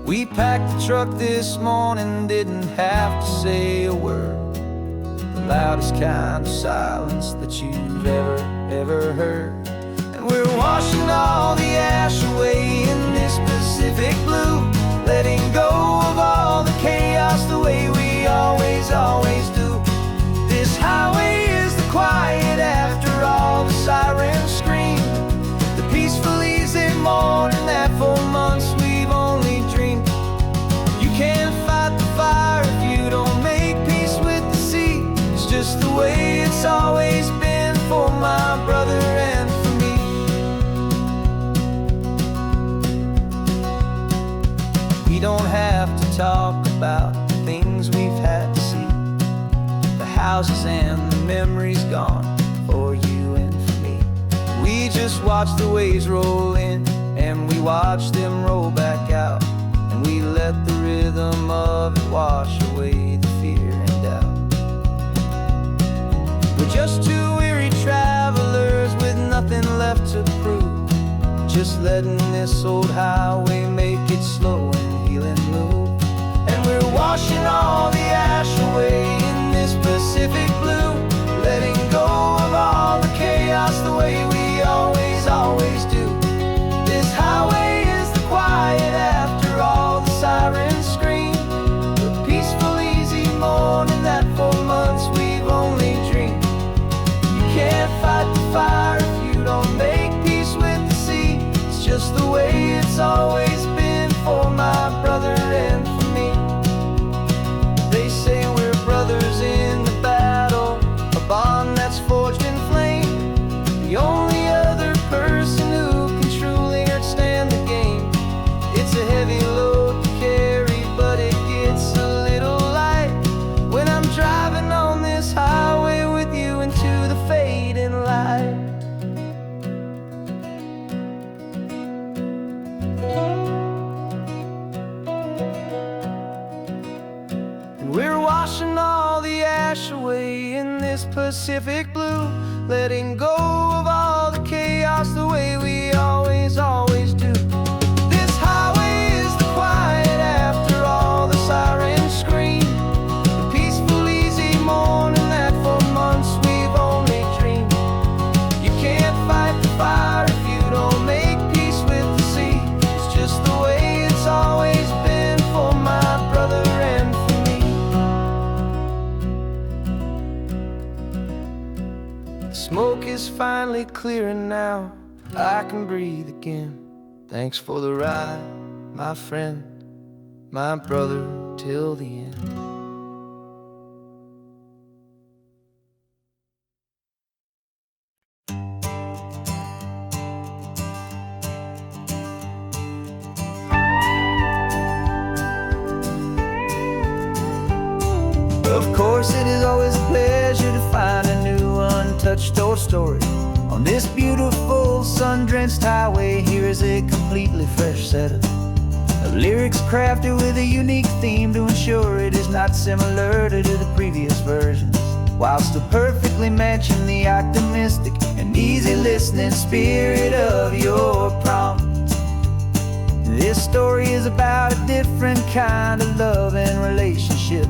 We packed the truck this morning, didn't have to say a word, loudest kind of silence that you've ever heard. And we're washing all the ash away in this Pacific blue, letting go of all the chaos the way we always do. This highway is the quiet after all the sirens scream, the peaceful easy morning that for months we've only dreamed. You can't fight the fire if you don't make peace with the sea. It's just the way it's always been for my brother and for me. We don't have to talk about the things we've had to see, the houses and the memories gone for you and for me. We just watch the waves roll in, and we watch them roll back out, and we let the rhythm of it wash away the fear and doubt. We're just two weary travelers with nothing left to prove, just letting this old highway make it slow and healing move. And we're washing all the ash away in this Pacific blue, letting go of all the chaos the way we always do. This highway is the quiet washing all the ash away in this Pacific blue, letting go of all the chaos the way we always do. This highway is the quiet after all the sirens scream, the peaceful, easy morning that for months we've only dreamed. You can't fight the fire if you don't make peace with the sea. It's just the way it's always been for my brother and for me. The smoke is finally clearing now, I can breathe again. Thanks for the ride, my friend, my brother, till the end. Of course, it is always a pleasure to find a new untouched old story. On this beautiful sun-drenched highway, here is a completely fresh set of lyrics crafted with a unique theme to ensure it is not similar to the previous versions, while still perfectly matching the optimistic and easy listening spirit of your prompt. This story is about a different kind of love and relationship.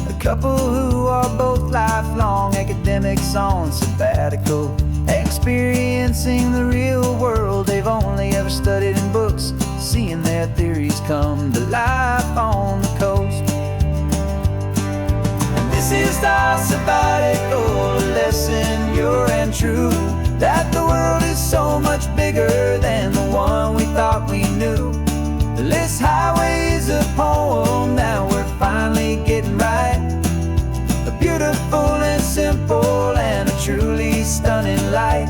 A couple who are both lifelong academics on sabbatical, experiencing the real world they've only ever studied in books, seeing their theories come to life on the coast. And this is our sabbatical lesson, pure and true, that the world is so much bigger than the one we thought we knew. This highway is a poem that we're finally getting right, a beautiful and simple and a truly stunning light.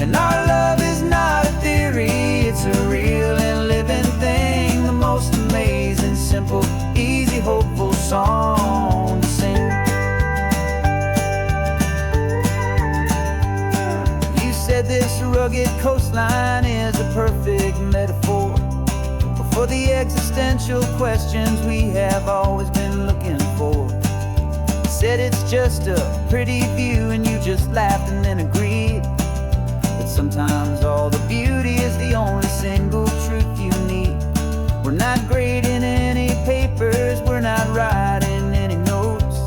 And our love is not a theory, it's a real and living thing, the most amazing, simple, easy, hopeful song to sing. You said this rugged coastline is a perfect metaphor for the existential questions we have always been looking for. Said it's just a pretty view and you just laughed and then agreed. But sometimes all the beauty is the only single truth you need. We're not grading any papers, we're not writing any notes,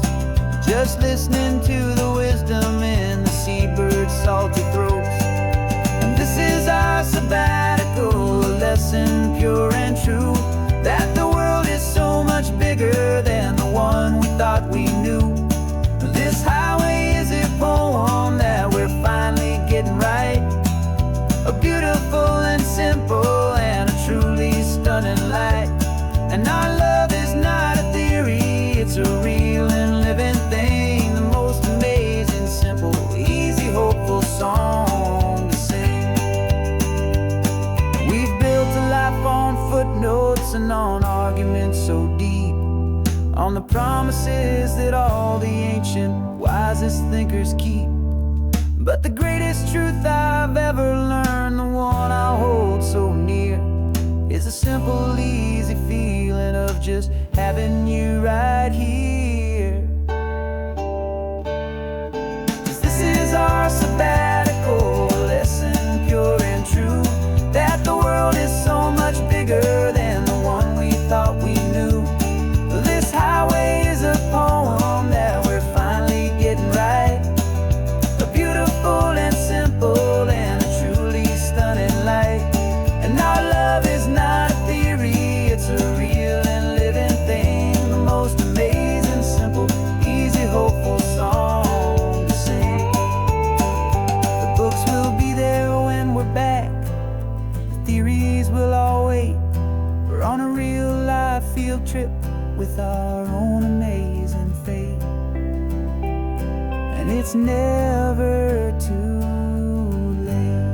just listening to the wisdom in the seabird's salty throats. And this is our sabbatical lesson, pure and true, that the world is so much bigger than the one we thought we knew. This highway is a poem that we're finally getting right, a beautiful and simple and a truly stunning light. And our love is not a theory, it's a real and living thing, the most amazing, simple, easy, hopeful song to sing. We've built a life on footnotes and on arguments so deep, on the promises that all the ancient, wisest thinkers keep. But the greatest truth I've ever learned, the one I hold so near, is a simple, easy feeling of just having you right here. 'Cause this is our sabbatical lesson, pure and true, that the world is so much bigger than the one we thought we knew. This highway is a poem that we're finally getting right, a beautiful and simple and a truly stunning light. And our love is not a theory, it's a real and living thing, the most amazing, simple, easy, hopeful song to sing. The books will be there when we're back, the theories will all wait. We're on a real life field trip with our own amazing fate, and it's never too late.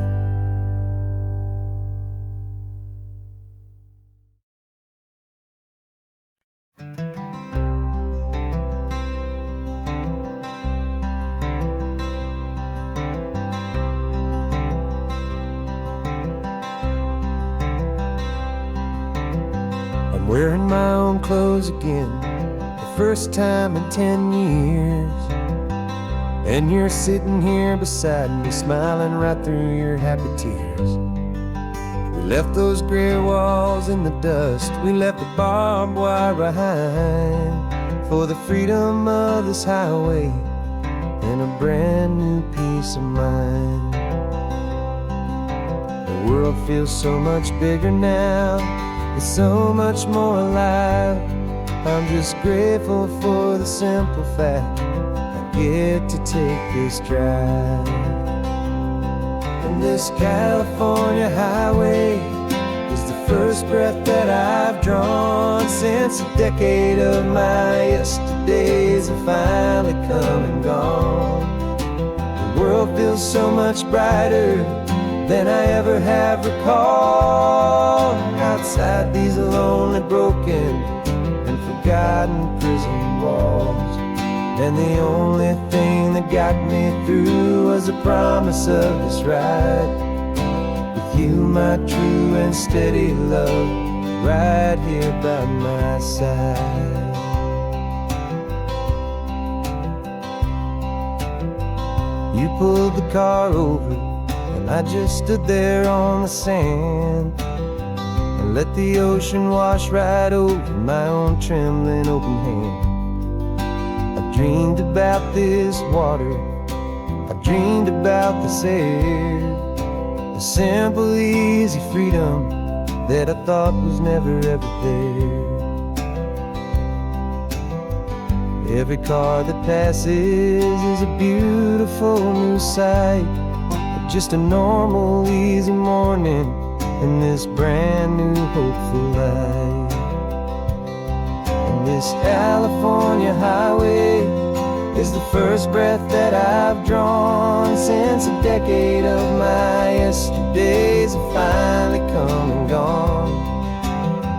I'm wearing my own clothes again, the first time in 10 years. And you're sitting here beside me, smiling right through your happy tears. We left those gray walls in the dust, we left the barbed wire behind, for the freedom of this highway and a brand new peace of mind. The world feels so much bigger now, it's so much more alive. I'm just grateful for the simple fact I get to take this drive. And this California highway is the first breath that I've drawn since a decade of my yesterdays have finally come and gone. The world feels so much brighter than I ever have recalled. Outside these lonely, broken, and forgotten prison walls. And the only thing that got me through was the promise of this ride with you, my true and steady love, right here by my side. You pulled the car over and I just stood there on the sand and let the ocean wash right over my own trembling open hand. I dreamed about this water, I dreamed about this air, the simple, easy freedom that I thought was never ever there. Every car that passes is a beautiful new sight, but just a normal, easy morning in this brand new, hopeful life. And this California highway is the first breath that I've drawn since a decade of my yesterdays have finally come and gone.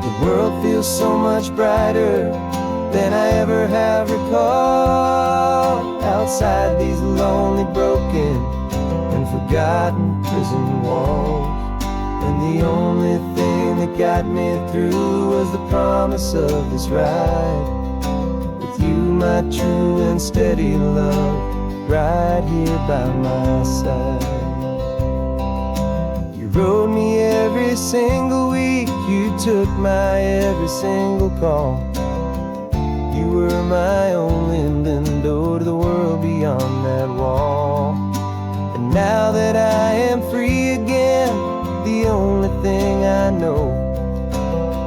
The world feels so much brighter than I ever have recalled. Outside these lonely, broken, and forgotten prison walls. And the only thing that got me through was the promise of this ride with you, my true and steady love, right here by my side. You rode me every single week, you took my every single call. You were my only window to the world beyond that wall. And now that I am free again, the only thing I know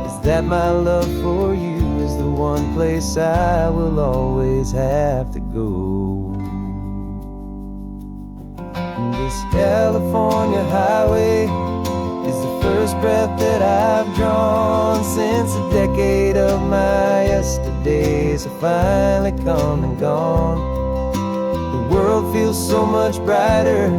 is that my love for you is the one place I will always have to go. And this California highway is the first breath that I've drawn since a decade of my yesterdays have finally come and gone. The world feels so much brighter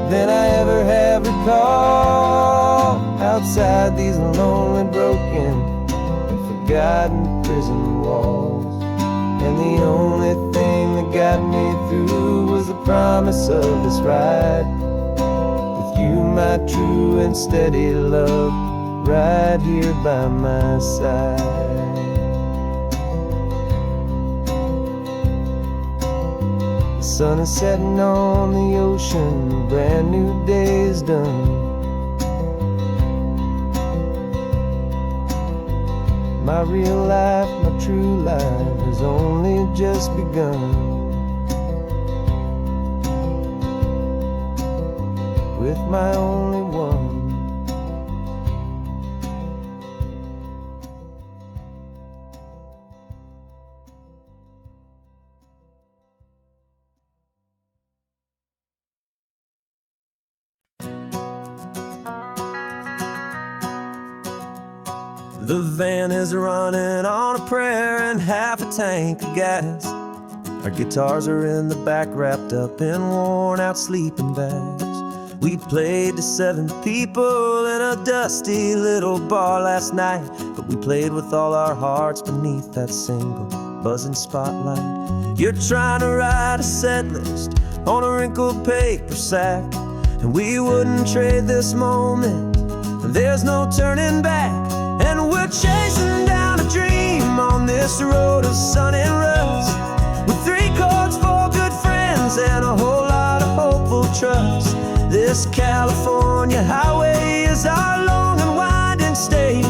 than I ever have recalled. Outside these lonely, broken, and forgotten prison walls. And the only thing that got me through was the promise of this ride with you, my true and steady love, right here by my side. The sun is setting on the ocean, a brand new day is done. My real life, my true life has only just begun. With my only one. The van is running on a prayer and half a tank of gas. Our guitars are in the back, wrapped up in worn out sleeping bags. We played to 7 people in a dusty little bar last night, but we played with all our hearts beneath that single buzzing spotlight. You're trying to write a set list on a wrinkled paper sack, and we wouldn't trade this moment, and there's no turning back. And we're chasing down a dream on this road of sun and rust, with 3 chords, 4 good friends, and a whole lot of hopeful trust. This California highway is our long and winding stage.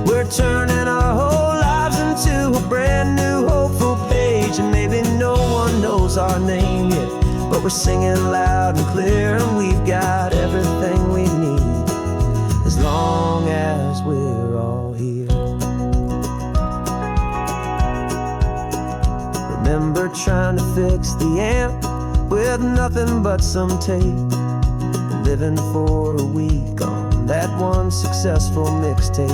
We're turning our whole lives into a brand new hopeful page. And maybe no one knows our name yet, but we're singing loud and clear, and we've got everything we need, as long as we're all here. Remember trying to fix the amp with nothing but some tape, living for a week on that one successful mixtape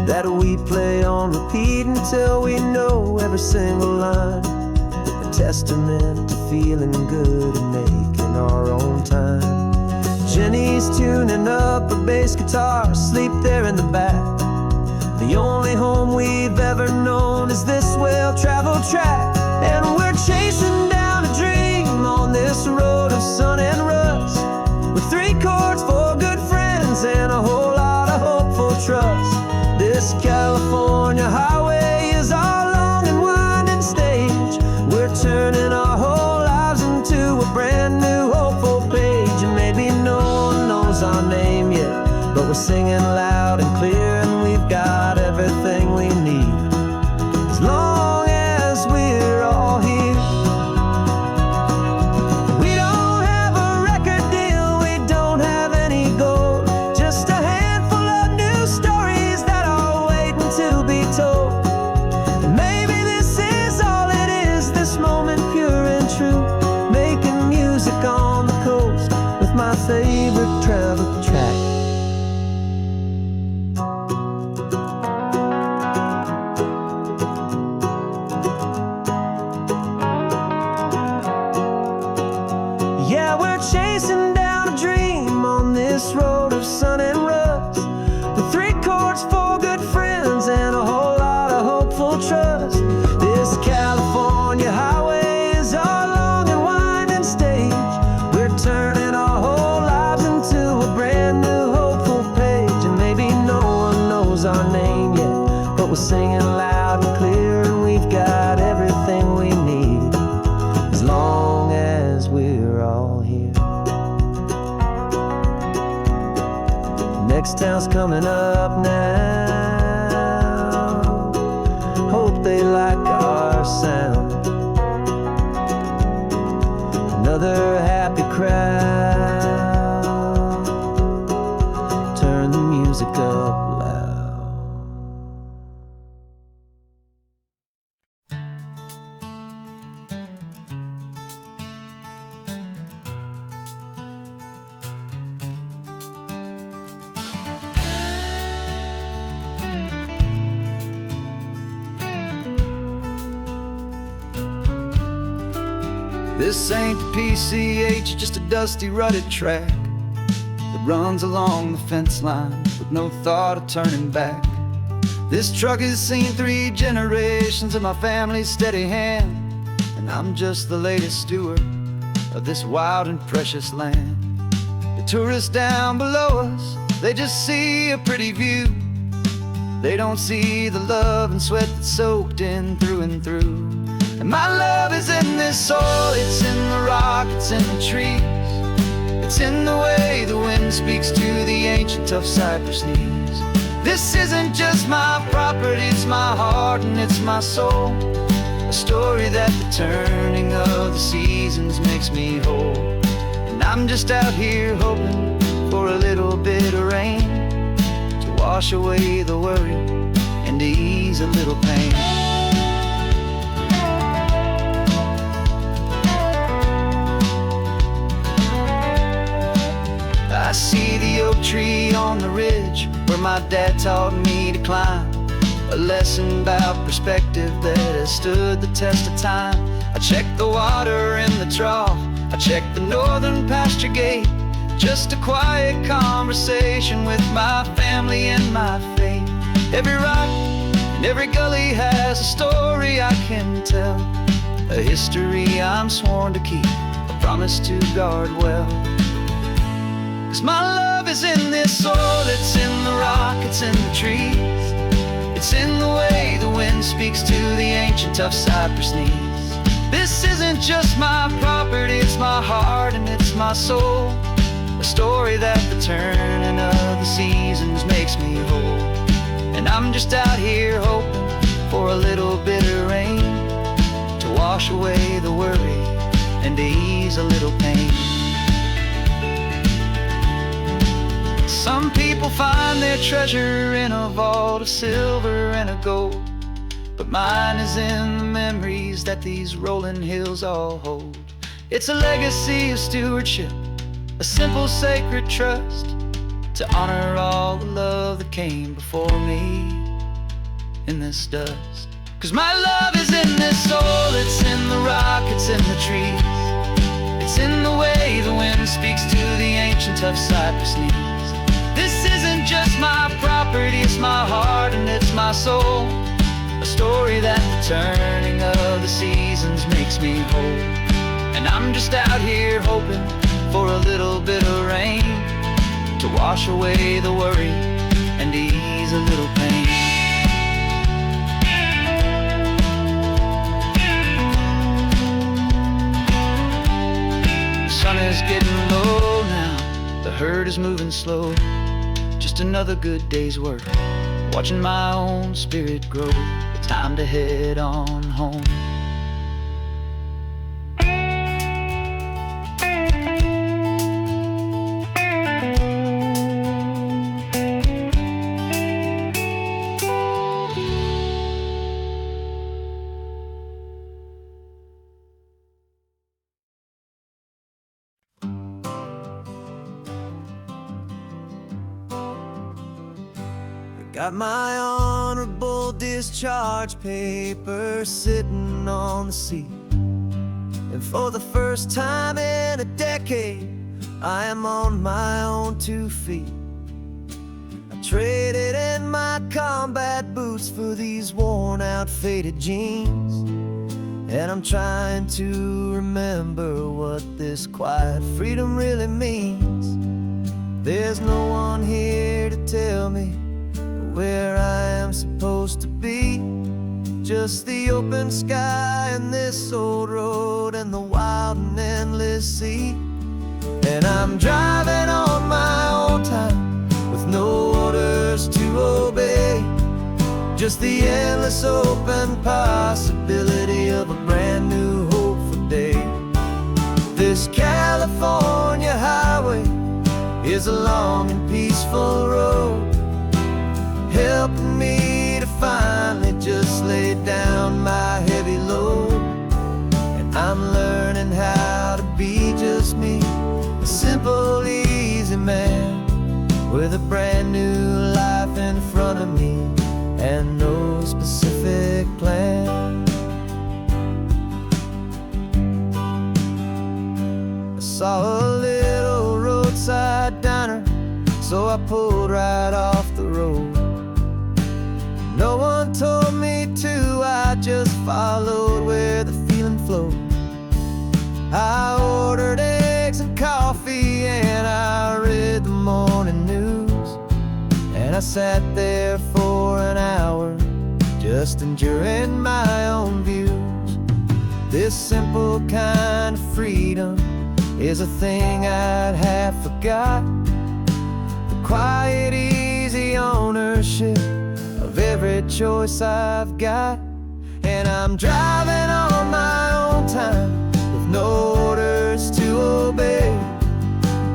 that we play on repeat until we know every single line. A testament to feeling good and making our own time. Jenny's tuning up her bass guitar, asleep there in the back. The only home we've ever known is this well-traveled track. And we're chasing down a dream on this road of sun and rust, with 3 chords, 4 good friends, and a whole lot of hopeful trust. This California highway is our long and winding stage. We're turning our whole lives into a brand new hopeful page. And maybe no one knows our name yet, but we're singing loud and clear, and we've got everything we need, as long as we're all here. We don't have a record deal, we don't have any gold, just a handful of new stories that are waiting to be told. And maybe this is all it is, this moment pure and true, making music on the coast with my favorite travel track. Yeah, we're chasing down a dream on this road of sun and rust, with 3 chords, 4 good friends, and a whole lot of hopeful trust. This California highway is our long and winding stage. We're turning our whole lives into a brand new hopeful page. And maybe no one knows our name yet, but we're singing loud and clear, and we've got everything we need, as long as we're all here. Next town's coming up now, hope they like our sound. Another happy crowd, turn the music up loud. This ain't the PCH, just a dusty, rutted track that runs along the fence line with no thought of turning back. This truck has seen 3 generations of my family's steady hand, and I'm just the latest steward of this wild and precious land. The tourists down below us, they just see a pretty view. They don't see the love and sweat that's soaked in through and through. And my love is in this soil, it's in the rock, it's in the trees. It's in the way the wind speaks to the ancient tough cypress knees. This isn't just my property, it's my heart and it's my soul. A story that the turning of the seasons makes me whole. And I'm just out here hoping for a little bit of rain to wash away the worry and to ease a little pain. I see the oak tree on the ridge where my dad taught me to climb, a lesson about perspective that has stood the test of time. I check the water in the trough, I check the northern pasture gate, just a quiet conversation with my family and my faith. Every rock and every gully has a story I can tell, a history I'm sworn to keep, a promise to guard well. 'Cause my love is in this soil, it's in the rock, it's in the trees. It's in the way the wind speaks to the ancient tough cypress knees. This isn't just my property, it's my heart and it's my soul. A story that the turning of the seasons makes me whole. And I'm just out here hoping for a little bit of rain to wash away the worry and to ease a little pain. Some people find their treasure in a vault of silver and of gold, but mine is in the memories that these rolling hills all hold. It's a legacy of stewardship, a simple sacred trust, to honor all the love that came before me in this dust. 'Cause my love is in this soul, it's in the rock, it's in the trees. It's in the way the wind speaks to the ancient tough cypress knees. This isn't just my property, it's my heart and it's my soul. A story that the turning of the seasons makes me whole. And I'm just out here hoping for a little bit of rain to wash away the worry and ease a little pain. The sun is getting low now, the herd is moving slow. Just another good day's work, watching my own spirit grow. It's time to head on home. Got my honorable discharge paper sitting on the seat, and for the first time in a decade, I am on my own 2 feet. I traded in my combat boots for these worn out faded jeans, and I'm trying to remember what this quiet freedom really means. There's no one here to tell me where I am supposed to be, just the open sky and this old road and the wild and endless sea. And I'm driving on my own time with no orders to obey, just the endless open possibility of a brand new hopeful day. This California highway is a long and peaceful road, helping me to finally just lay down my heavy load. And I'm learning how to be just me, a simple, easy man with a brand new life in front of me and no specific plan. I saw a little roadside diner, so I pulled right off the road. No one told me to, I just followed where the feeling flowed. I ordered eggs and coffee and I read the morning news, and I sat there for an hour just enduring my own views. This simple kind of freedom is a thing I'd have forgot, the quiet, easy ownership of every choice I've got. And I'm driving on my own time with no orders to obey,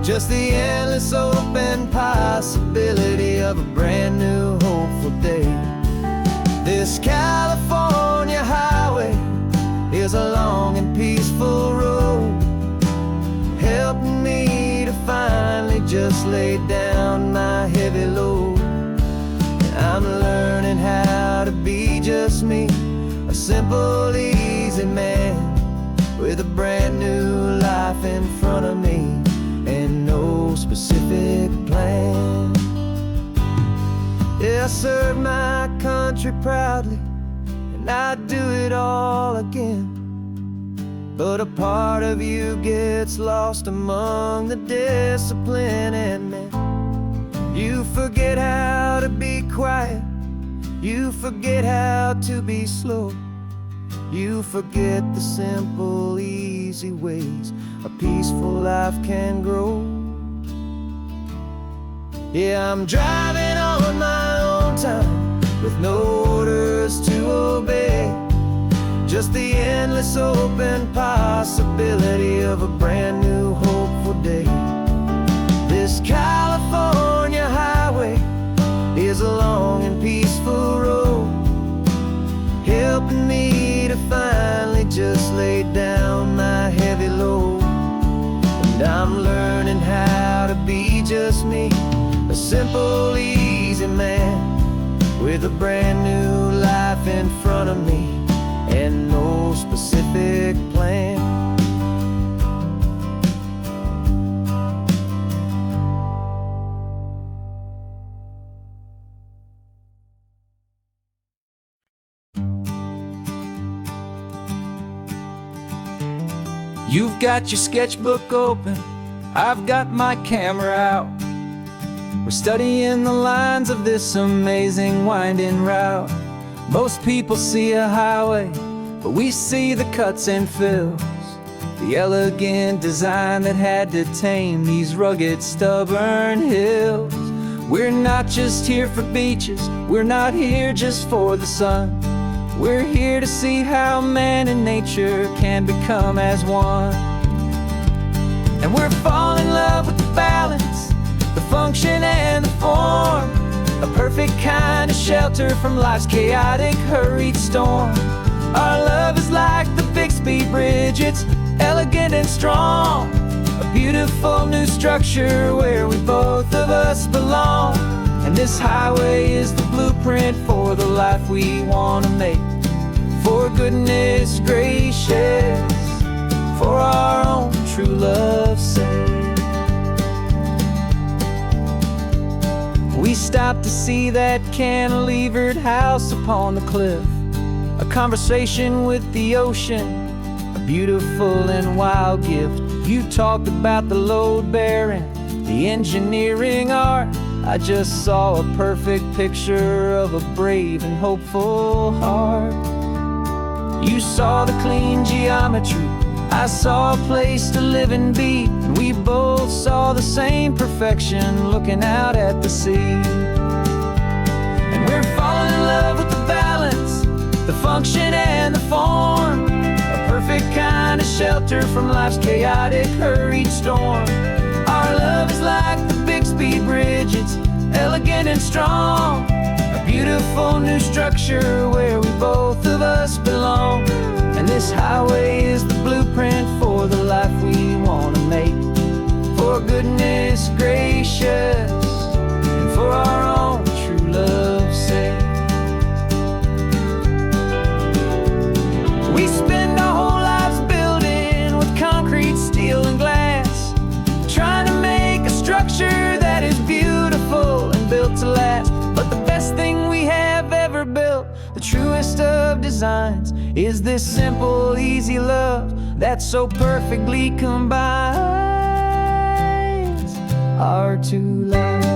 just the endless open possibility of a brand new hopeful day. This California highway is a long and peaceful road, helping me to finally just lay down my heavy load. I'm learning how to be just me, a simple, easy man with a brand new life in front of me and no specific plan. Yeah, I serve my country proudly and I'd do it all again, but a part of you gets lost among the discipline, and then you forget how to be quiet You forget how to be slow. You forget the simple, easy ways a peaceful life can grow. Yeah, I'm driving on my own time with no orders to obey. Just the endless open possibility of a brand new hopeful day. This California highway is a long and peaceful road, helping me to finally just lay down my heavy load. And I'm learning how to be just me, a simple, easy man with a brand new life in front of me and no specific plan. You've got your sketchbook open, I've got my camera out. We're studying the lines of this amazing winding route. Most people see a highway, but we see the cuts and fills, the elegant design that had to tame these rugged, stubborn hills. We're not just here for beaches, we're not here just for the sun. We're here to see how man and nature can become as one. And we're falling in love with the balance, the function and the form, a perfect kind of shelter from life's chaotic, hurried storm. Our love is like the Bixby Bridge, it's elegant and strong, a beautiful new structure where we both of us belong. And this highway is the blueprint for the life we want to make. For goodness gracious, for our own true love's sake. We stopped to see that cantilevered house upon the cliff, a conversation with the ocean, a beautiful and wild gift. You talked about the load bearing, the engineering art. I just saw a perfect picture of a brave and hopeful heart. You saw the clean geometry, I saw a place to live and be, and we both saw the same perfection looking out at the sea. And we're falling in love with the balance, the function and the form, a perfect kind of shelter from life's chaotic, hurried storm. Our love is like the Bixby Bridge, it's elegant and strong, a beautiful new structure where we both of us belong. And this highway is the blueprint for the life we want to make. For goodness gracious, and for our own true love's sake. We spend our whole lives building with concrete, steel and glass, trying to make a structure that is beautiful and built to last. But the best thing we have ever built, the truest of designs, is this simple, easy love that so perfectly combines our two lives.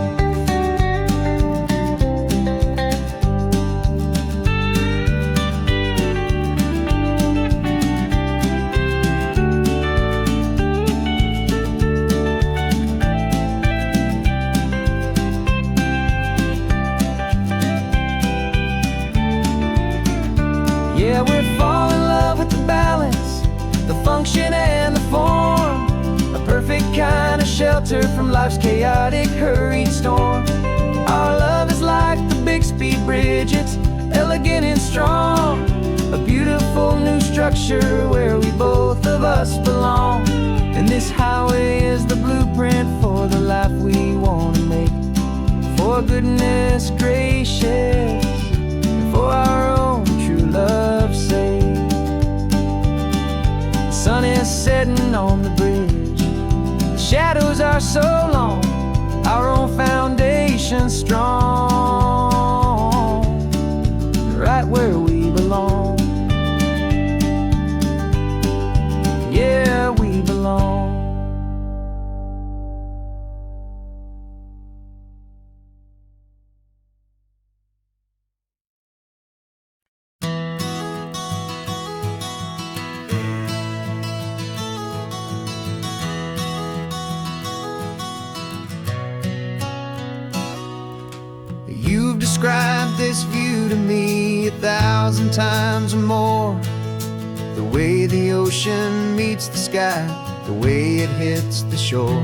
Yeah, we're falling in love with the balance, the function and the form, a perfect kind of shelter from life's chaotic, hurried storm. Our love is like the Bixby Bridge, it's elegant and strong, a beautiful new structure where we both of us belong. And this highway is the blueprint for the life we want to make. For goodness gracious, and for our own true love's sake. The sun is setting on the bridge, the shadows are so long, our own foundation strong, right where we belong. Yeah, we belong. this view to me 1,000 times or more. The way the ocean meets the sky, the way it hits the shore.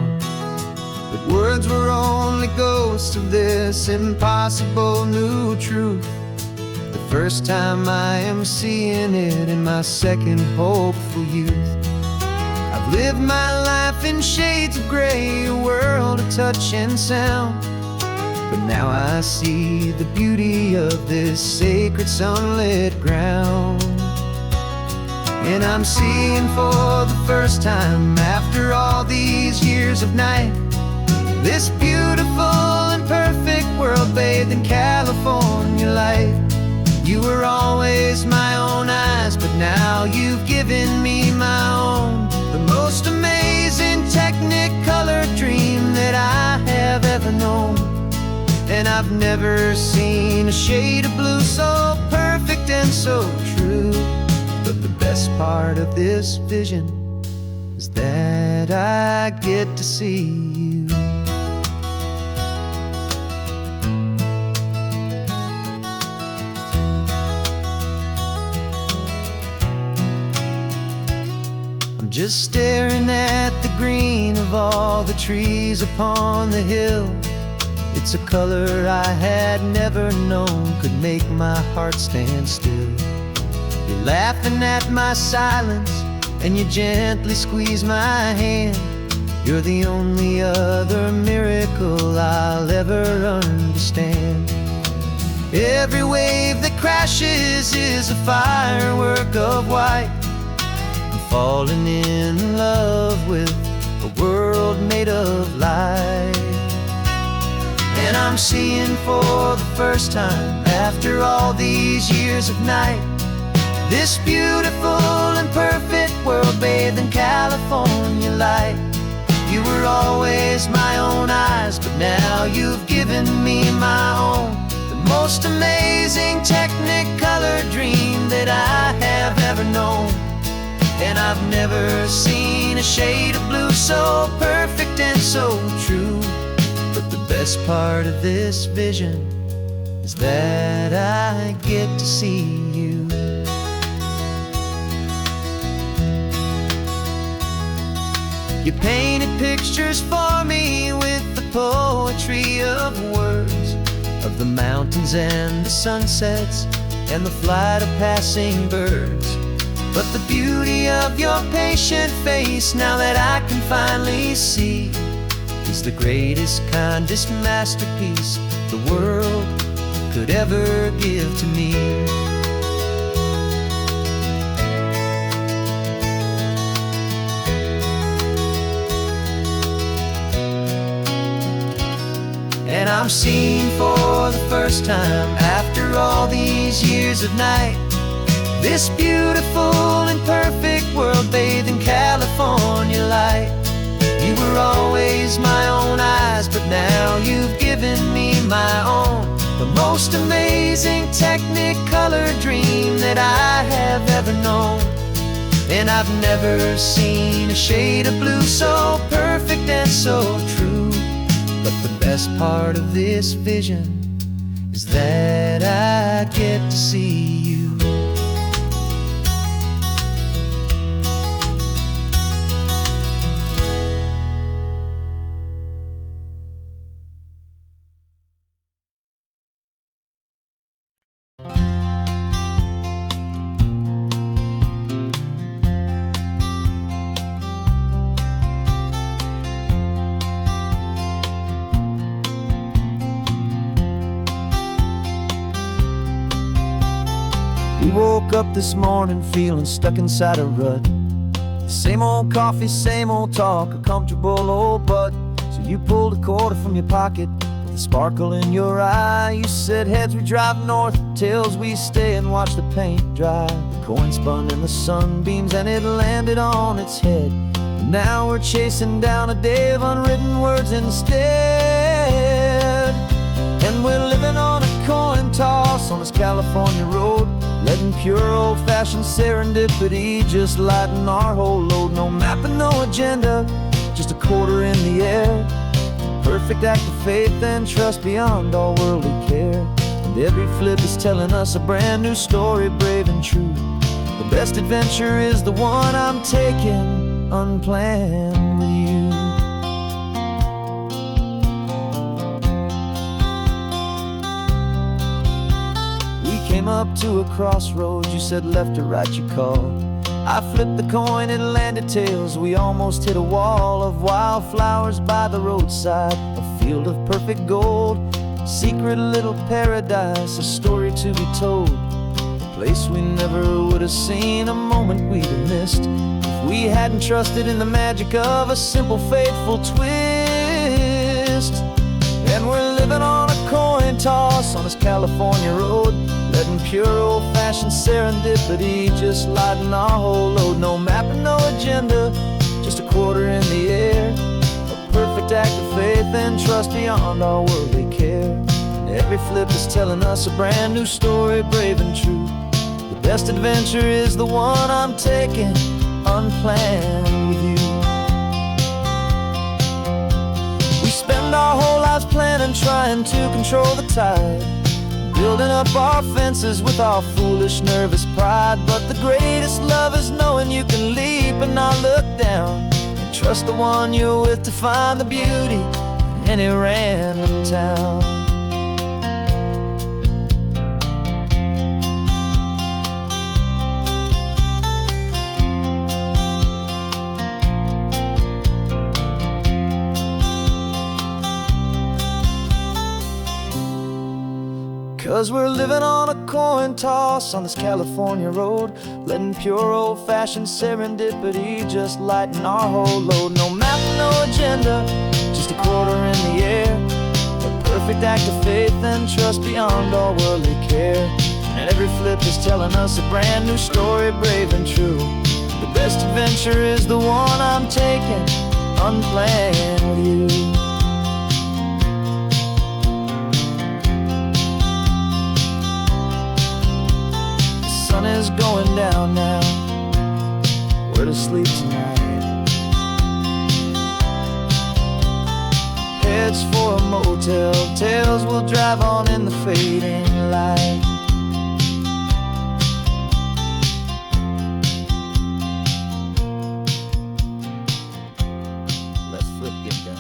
But words were only ghosts of this impossible new truth. The first time I am seeing it in my second hopeful youth. I've lived my life in shades of gray, a world of touch and sound. But now I see the beauty of this sacred sunlit ground. And I'm seeing for the first time, after all these years of night, this beautiful and perfect world bathed in California light. You were always my own eyes, but now you've given me my own. The most amazing technicolor dream that I have ever known. And I've never seen a shade of blue so perfect and so true. But the best part of this vision is that I get to see you. Just staring at the green of all the trees upon the hill. It's a color I had never known could make my heart stand still. You're laughing at my silence, and you gently squeeze my hand. You're the only other miracle I'll ever understand. Every wave that crashes is a firework of white. Falling in love with a world made of light. And I'm seeing for the first time, after all these years of night, this beautiful and perfect world bathed in California light. You were always my own eyes, but now you've given me my own. The most amazing technicolor dream that I have ever known. And I've never seen a shade of blue so perfect and so true. But the best part of this vision is that I get to see you. You painted pictures for me with the poetry of words, of the mountains and the sunsets and the flight of passing birds. But the beauty of your patient face, now that I can finally see, is the greatest, kindest masterpiece the world could ever give to me. And I'm seeing for the first time, after all these years of night, this beautiful and perfect world bathed in California light. You were always my own eyes, but now you've given me my own. The most amazing technicolor dream that I have ever known. And I've never seen a shade of blue so perfect and so true. But the best part of this vision is that I get to see you. We woke up this morning feeling stuck inside a rut. Same old coffee, same old talk, a comfortable old butt. So you pulled a quarter from your pocket with a sparkle in your eye. You said heads we drive north, tails we stay and watch the paint dry. The coin spun in the sunbeams and it landed on its head. And now we're chasing down a day of unwritten words instead. And we're living on a coin toss on this California road, letting pure old-fashioned serendipity just lighten our whole load. No map and no agenda, just a quarter in the air. Perfect act of faith and trust beyond all worldly care. And every flip is telling us a brand new story, brave and true. The best adventure is the one I'm taking unplanned with you. We came up to a crossroads, you said left or right, you called. I flipped the coin, it landed tails. We almost hit a wall of wildflowers by the roadside, a field of perfect gold, secret little paradise, a story to be told, a place we never would have seen, a moment we'd have missed if we hadn't trusted in the magic of a simple, faithful twist. And we're living on a coin toss on this California road, letting pure old-fashioned serendipity just lighten our whole load. No map and no agenda, just a quarter in the air, a perfect act of faith and trust beyond our worldly care. And every flip is telling us a brand new story, brave and true. The best adventure is the one I'm taking unplanned with you. We spend our whole lives planning, trying to control the tide, building up our fences with our foolish, nervous pride. But the greatest love is knowing you can leap and not look down, and trust the one you're with to find the beauty in any random town. 'Cause we're living on a coin toss on this California road, letting pure old-fashioned serendipity just lighten our whole load. No map, no agenda, just a quarter in the air, a perfect act of faith and trust beyond all worldly care. And every flip is telling us a brand new story, brave and true. The best adventure is the one I'm taking unplanned with you. Sun is going down now, we're to sleep tonight. Heads for a motel, tails will drive on in the fading light. Let's flip, get down.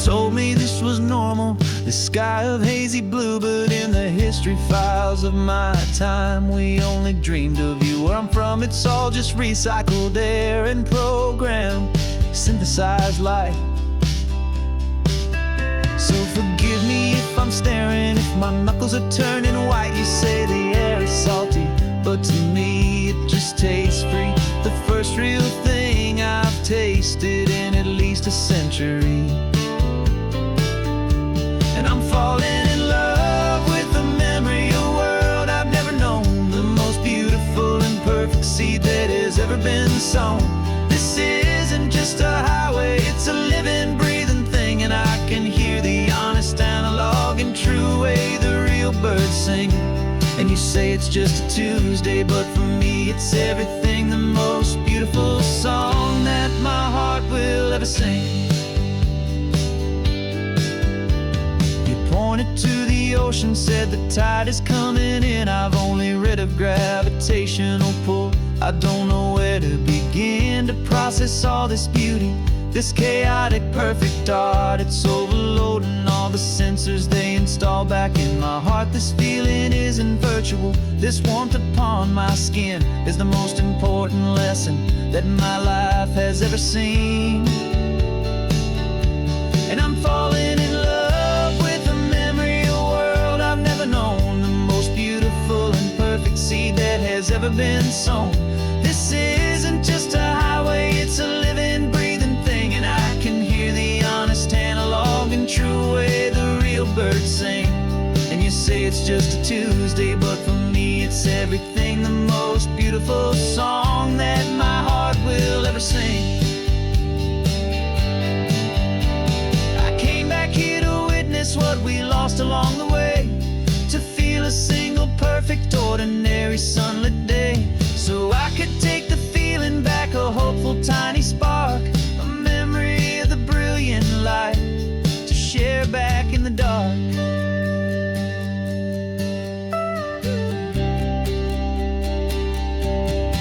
Told me this was normal, this sky of hazy blue, but in the history files of my time, we only dreamed of you. Where I'm from, it's all just recycled air and programmed, synthesized light. So forgive me if I'm staring, if my knuckles are turning white. You say the air is salty, but to me it just tastes free. The first real thing I've tasted in at least a century. And I'm falling in love with the memory of a world I've never known, the most beautiful and perfect seed that has ever been sown. This isn't just a highway, it's a living, breathing thing, and I can hear the honest, analog, and true way the real birds sing. And you say it's just a Tuesday, but for me it's everything, the most beautiful song that my heart will ever sing. Pointed to the ocean, said the tide is coming in. I've only read of gravitational pull, I don't know where to begin to process all this beauty, this chaotic perfect art. It's overloading all the sensors they install back in my heart. This feeling isn't virtual, this warmth upon my skin is the most important lesson that my life has ever seen. And I'm falling in love known, the most beautiful and perfect seed that has ever been sown. This isn't just a highway, it's a living, breathing thing, and I can hear the honest, analog, and true way the real birds sing. And you say it's just a Tuesday, but for me it's everything, the most beautiful song that my heart will ever sing. I came back here to witness what we lost along the way. little tiny spark, a memory of the brilliant light to share back in the dark.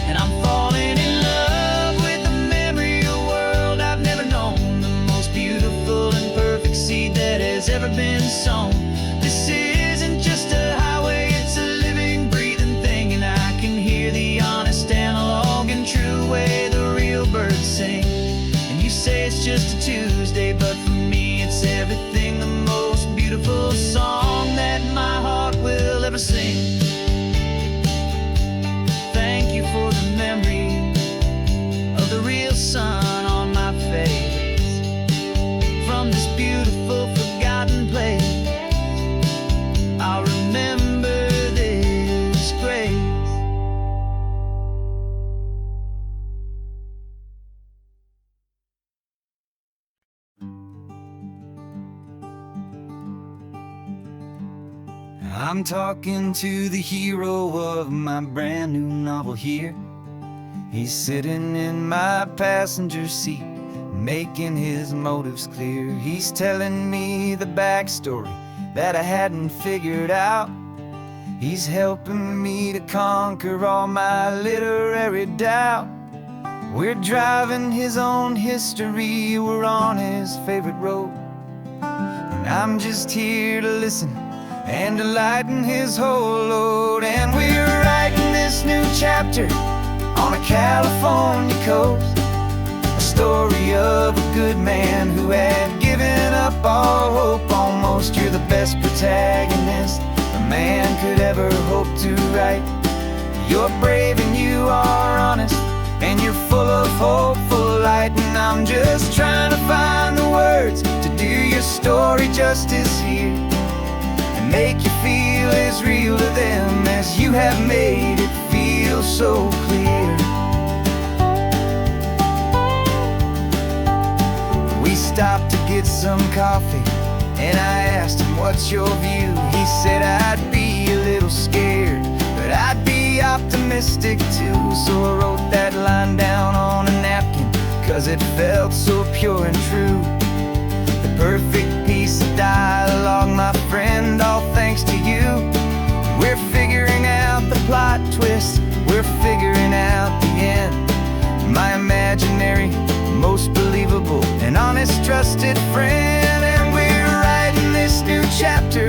And I'm falling in love with the memory of a world I've never known, the most beautiful and perfect seed that has ever been sown. This isn't just a highway, it's a living, breathing thing, and I can hear the honest analog and true way the real birds sing. And you say it's just a Tuesday, but for me it's everything, the most beautiful song that my heart will ever sing. Thank you for the memory of the real sun on my face, from this beautiful forgotten place. I'll remember this grace. I'm talking to the hero of my brand new novel here. He's sitting in my passenger seat, making his motives clear. He's telling me the backstory that I hadn't figured out. He's helping me to conquer all my literary doubt. We're driving his own history, we're on his favorite road, and I'm just here to listen and to lighten his whole load. And we're writing this new chapter on a California coast, a story of a good man who had given up all hope almost. You're the best protagonist a man could ever hope to write. You're brave and you are honest, and you're full of hopeful light. And I'm just trying to find the words to do your story justice here, and make you feel as real to them as you have made it feel so clear. We stopped to get some coffee, and I asked him, what's your view? He said, I'd be a little scared, but I'd be optimistic too. So I wrote that line down on a napkin, 'cause it felt so pure and true. The perfect piece of dialogue, my friend, all thanks to you. We're figuring out the plot twist, we're figuring out the end. My imaginary, most believable and honest trusted friend. And we're writing this new chapter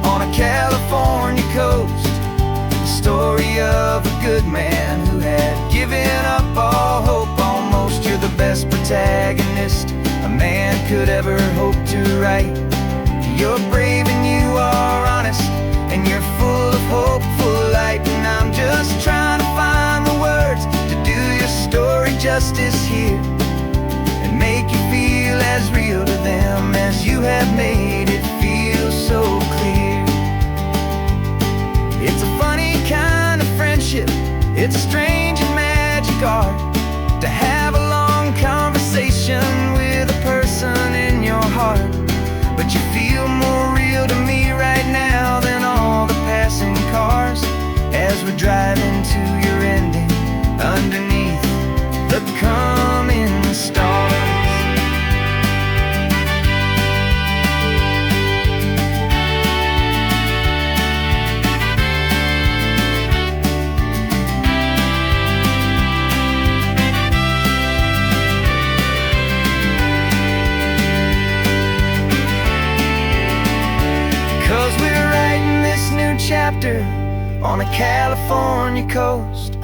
on a California coast, the story of a good man who had given up all hope almost. You're the best protagonist a man could ever hope to write. You're brave and you are honest, and you're full of hopeful light. And I'm just trying to find the words to do your story justice here, and make you feel as real to them as you have made it feel so clear. It's a funny kind of friendship, it's strange and magic art to have a long conversation with a person in your heart. But you feel more real to me right now than all the passing cars, as we're driving to your ending underneath the coming stars. 'Cause we're writing this new chapter on a California coast,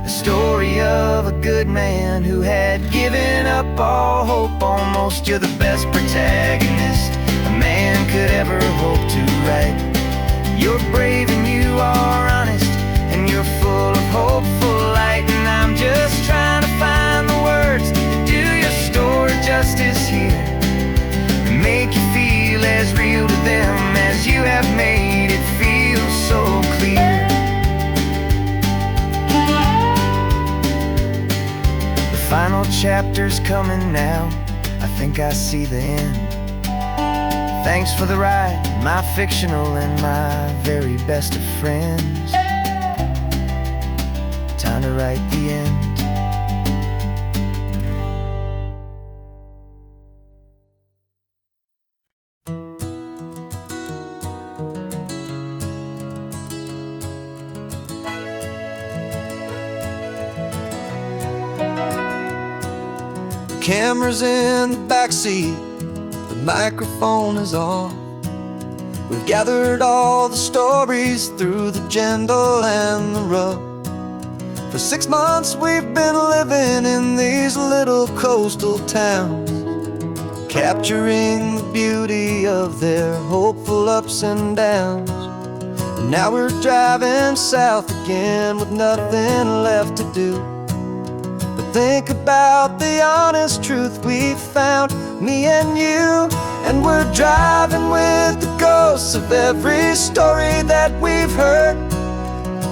a story of a good man who had given up all hope almost. You're the best protagonist a man could ever hope to write. You're brave and you are honest, and you're full of hopeful light. And I'm just trying to find the words to do your story justice here, and make you feel as real to them as you have made it feel so clear. The final chapter's coming now, I think I see the end. Thanks for the ride, my fictional and my very best of friends. Time to write the end. camera's in the backseat, the microphone is on. We've gathered all the stories through the gentle and the rough. For 6 months we've been living in these little coastal towns, capturing the beauty of their hopeful ups and downs. And now we're driving south again with nothing left to do but think about the honest truth we found, me and you. And we're driving with the ghosts of every story that we've heard,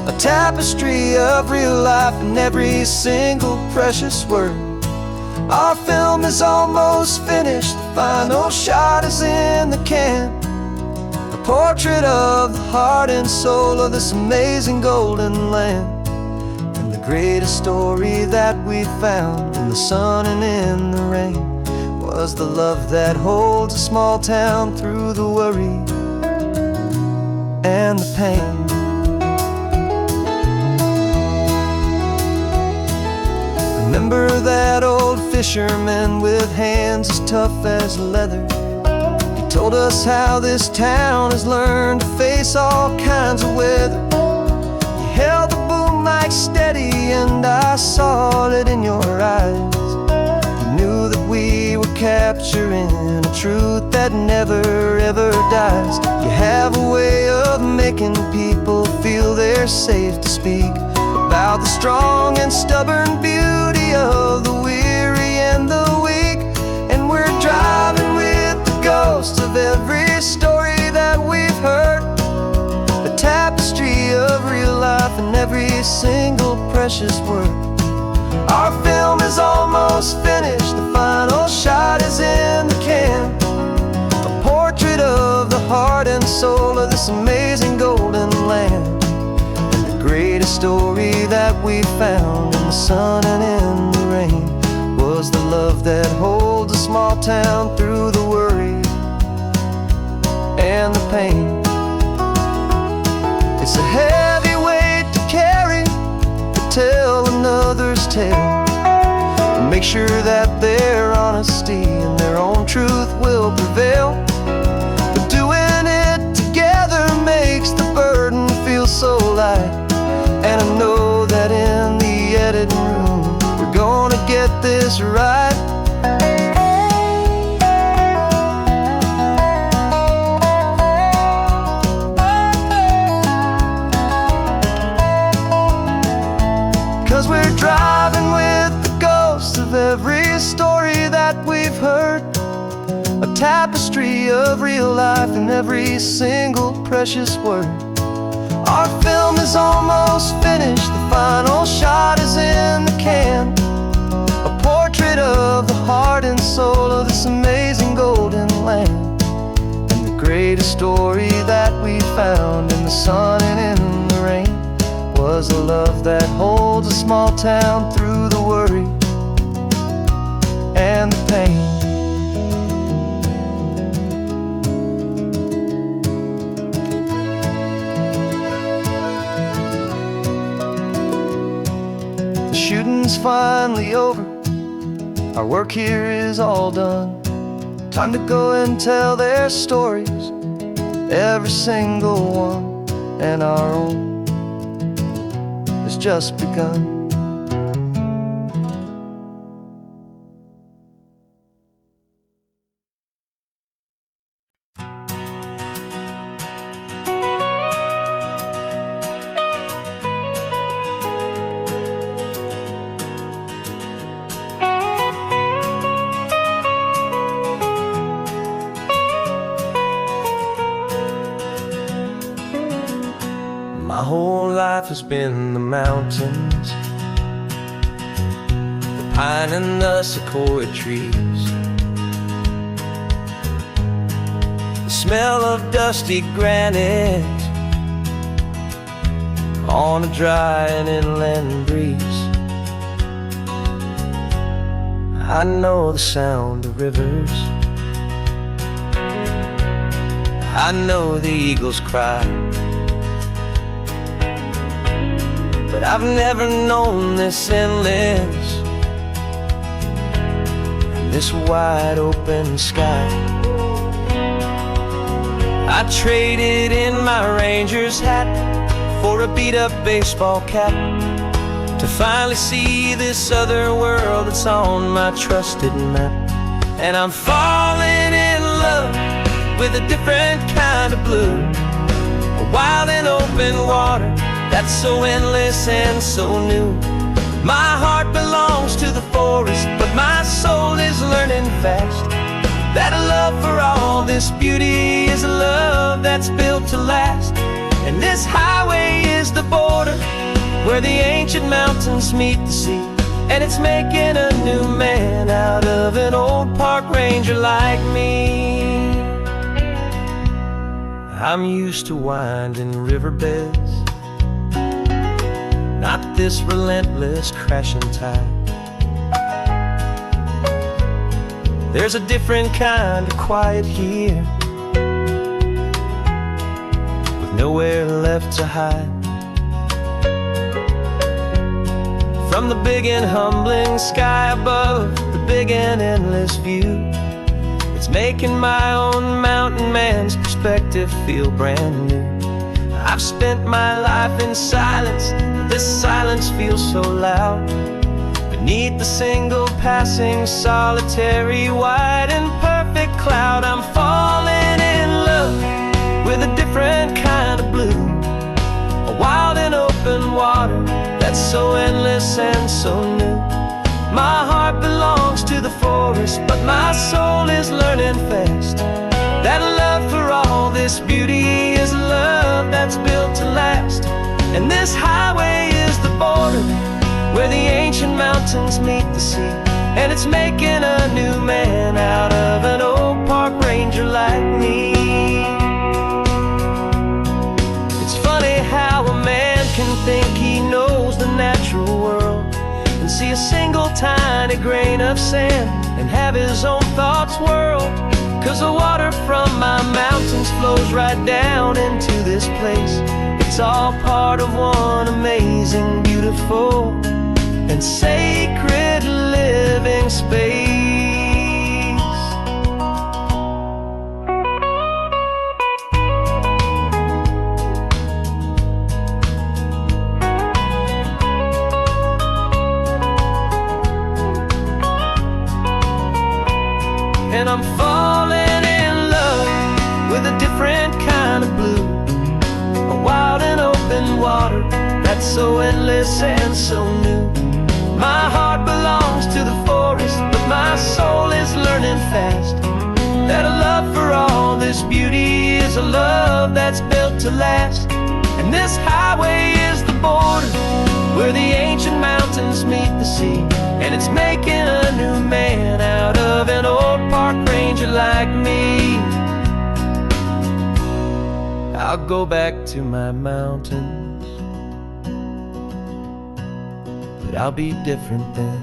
a tapestry of real life in every single precious word. Our film is almost finished, the final shot is in the can, a portrait of the heart and soul of this amazing golden land. And the greatest story that we found in the sun and in the rain was the love that holds a small town through the worry and the pain. Remember that old fisherman with hands as tough as leather? He told us how this town has learned to face all kinds of weather. You held the boom mic steady and I saw it in your eyes. We were capturing a truth that never ever dies. You have a way of making people feel they're safe to speak about the strong and stubborn beauty of the weary and the weak. And we're driving with the ghosts of every story that we've heard, a tapestry of real life in every single precious word. Our film is almost finished, the final shot is in the can, a portrait of the heart and soul of this amazing golden land. And the greatest story that we found in the sun and in the rain was the love that holds a small town through the worry and the pain. It's a heavy weight to carry, to tell another's tale, make sure that their honesty and their own truth will prevail. But doing it together makes the burden feel so light. And I know that in the editing room we're gonna get this right. 'Cause we're driving with the ghosts of every story that we've heard, a tapestry of real life in every single precious word. Our film is almost finished, the final shot is in the can, a portrait of the heart and soul of this amazing golden land. And the greatest story that we found in the sun and in the rain was a love that holds a small town through the worry and the pain. The shooting's finally over, our work here is all done. Time to go and tell their stories, every single one, and our own has just begun. My whole life has been the mountains, the pine and the sequoia trees, the smell of dusty granite on a dry and inland breeze. I know the sound of rivers, I know the eagles cry, but I've never known this endless this wide open sky. I traded in my Rangers hat for a beat-up baseball cap, to finally see this other world that's on my trusted map. And I'm falling in love with a different kind of blue, a wild and open water that's so endless and so new. My heart belongs to the forest, but my soul is learning fast that a love for all this beauty is a love that's built to last. And this highway is the border where the ancient mountains meet the sea, and it's making a new man out of an old park ranger like me. I'm used to winding riverbeds, not this relentless crashing tide. There's a different kind of quiet here, with nowhere left to hide. From the big and humbling sky above, the big and endless view, it's making my own mountain man's perspective feel brand new. I've spent my life in silence, this silence feels so loud. Beneath the single passing solitary white and perfect cloud, I'm falling in love with a different kind of blue, a wild and open water that's so endless and so new. My heart belongs to the forest, but my soul is learning fast that a love for all this beauty is a love that's built to last. And this highway is the border where the ancient mountains meet the sea, and it's making a new man out of an old park ranger like me. It's funny how a man can think he knows the natural world and see a single tiny grain of sand and have his own thoughts whirl. 'Cause the water from my mountains flows right down into this place. It's all part of one amazing, beautiful, and sacred living space. And I'm falling in love with a different kind of blue, a wild and open water that's so endless and so new. My heart belongs to the forest, but my soul is learning fast that a love for all this beauty is a love that's built to last. And this highway is the border where the ancient mountains meet the sea, and it's making a new man out of an old park ranger like me. I'll go back to my mountains, but I'll be different then,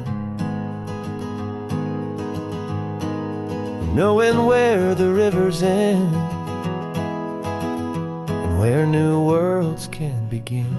knowing where the rivers end and where new worlds can begin.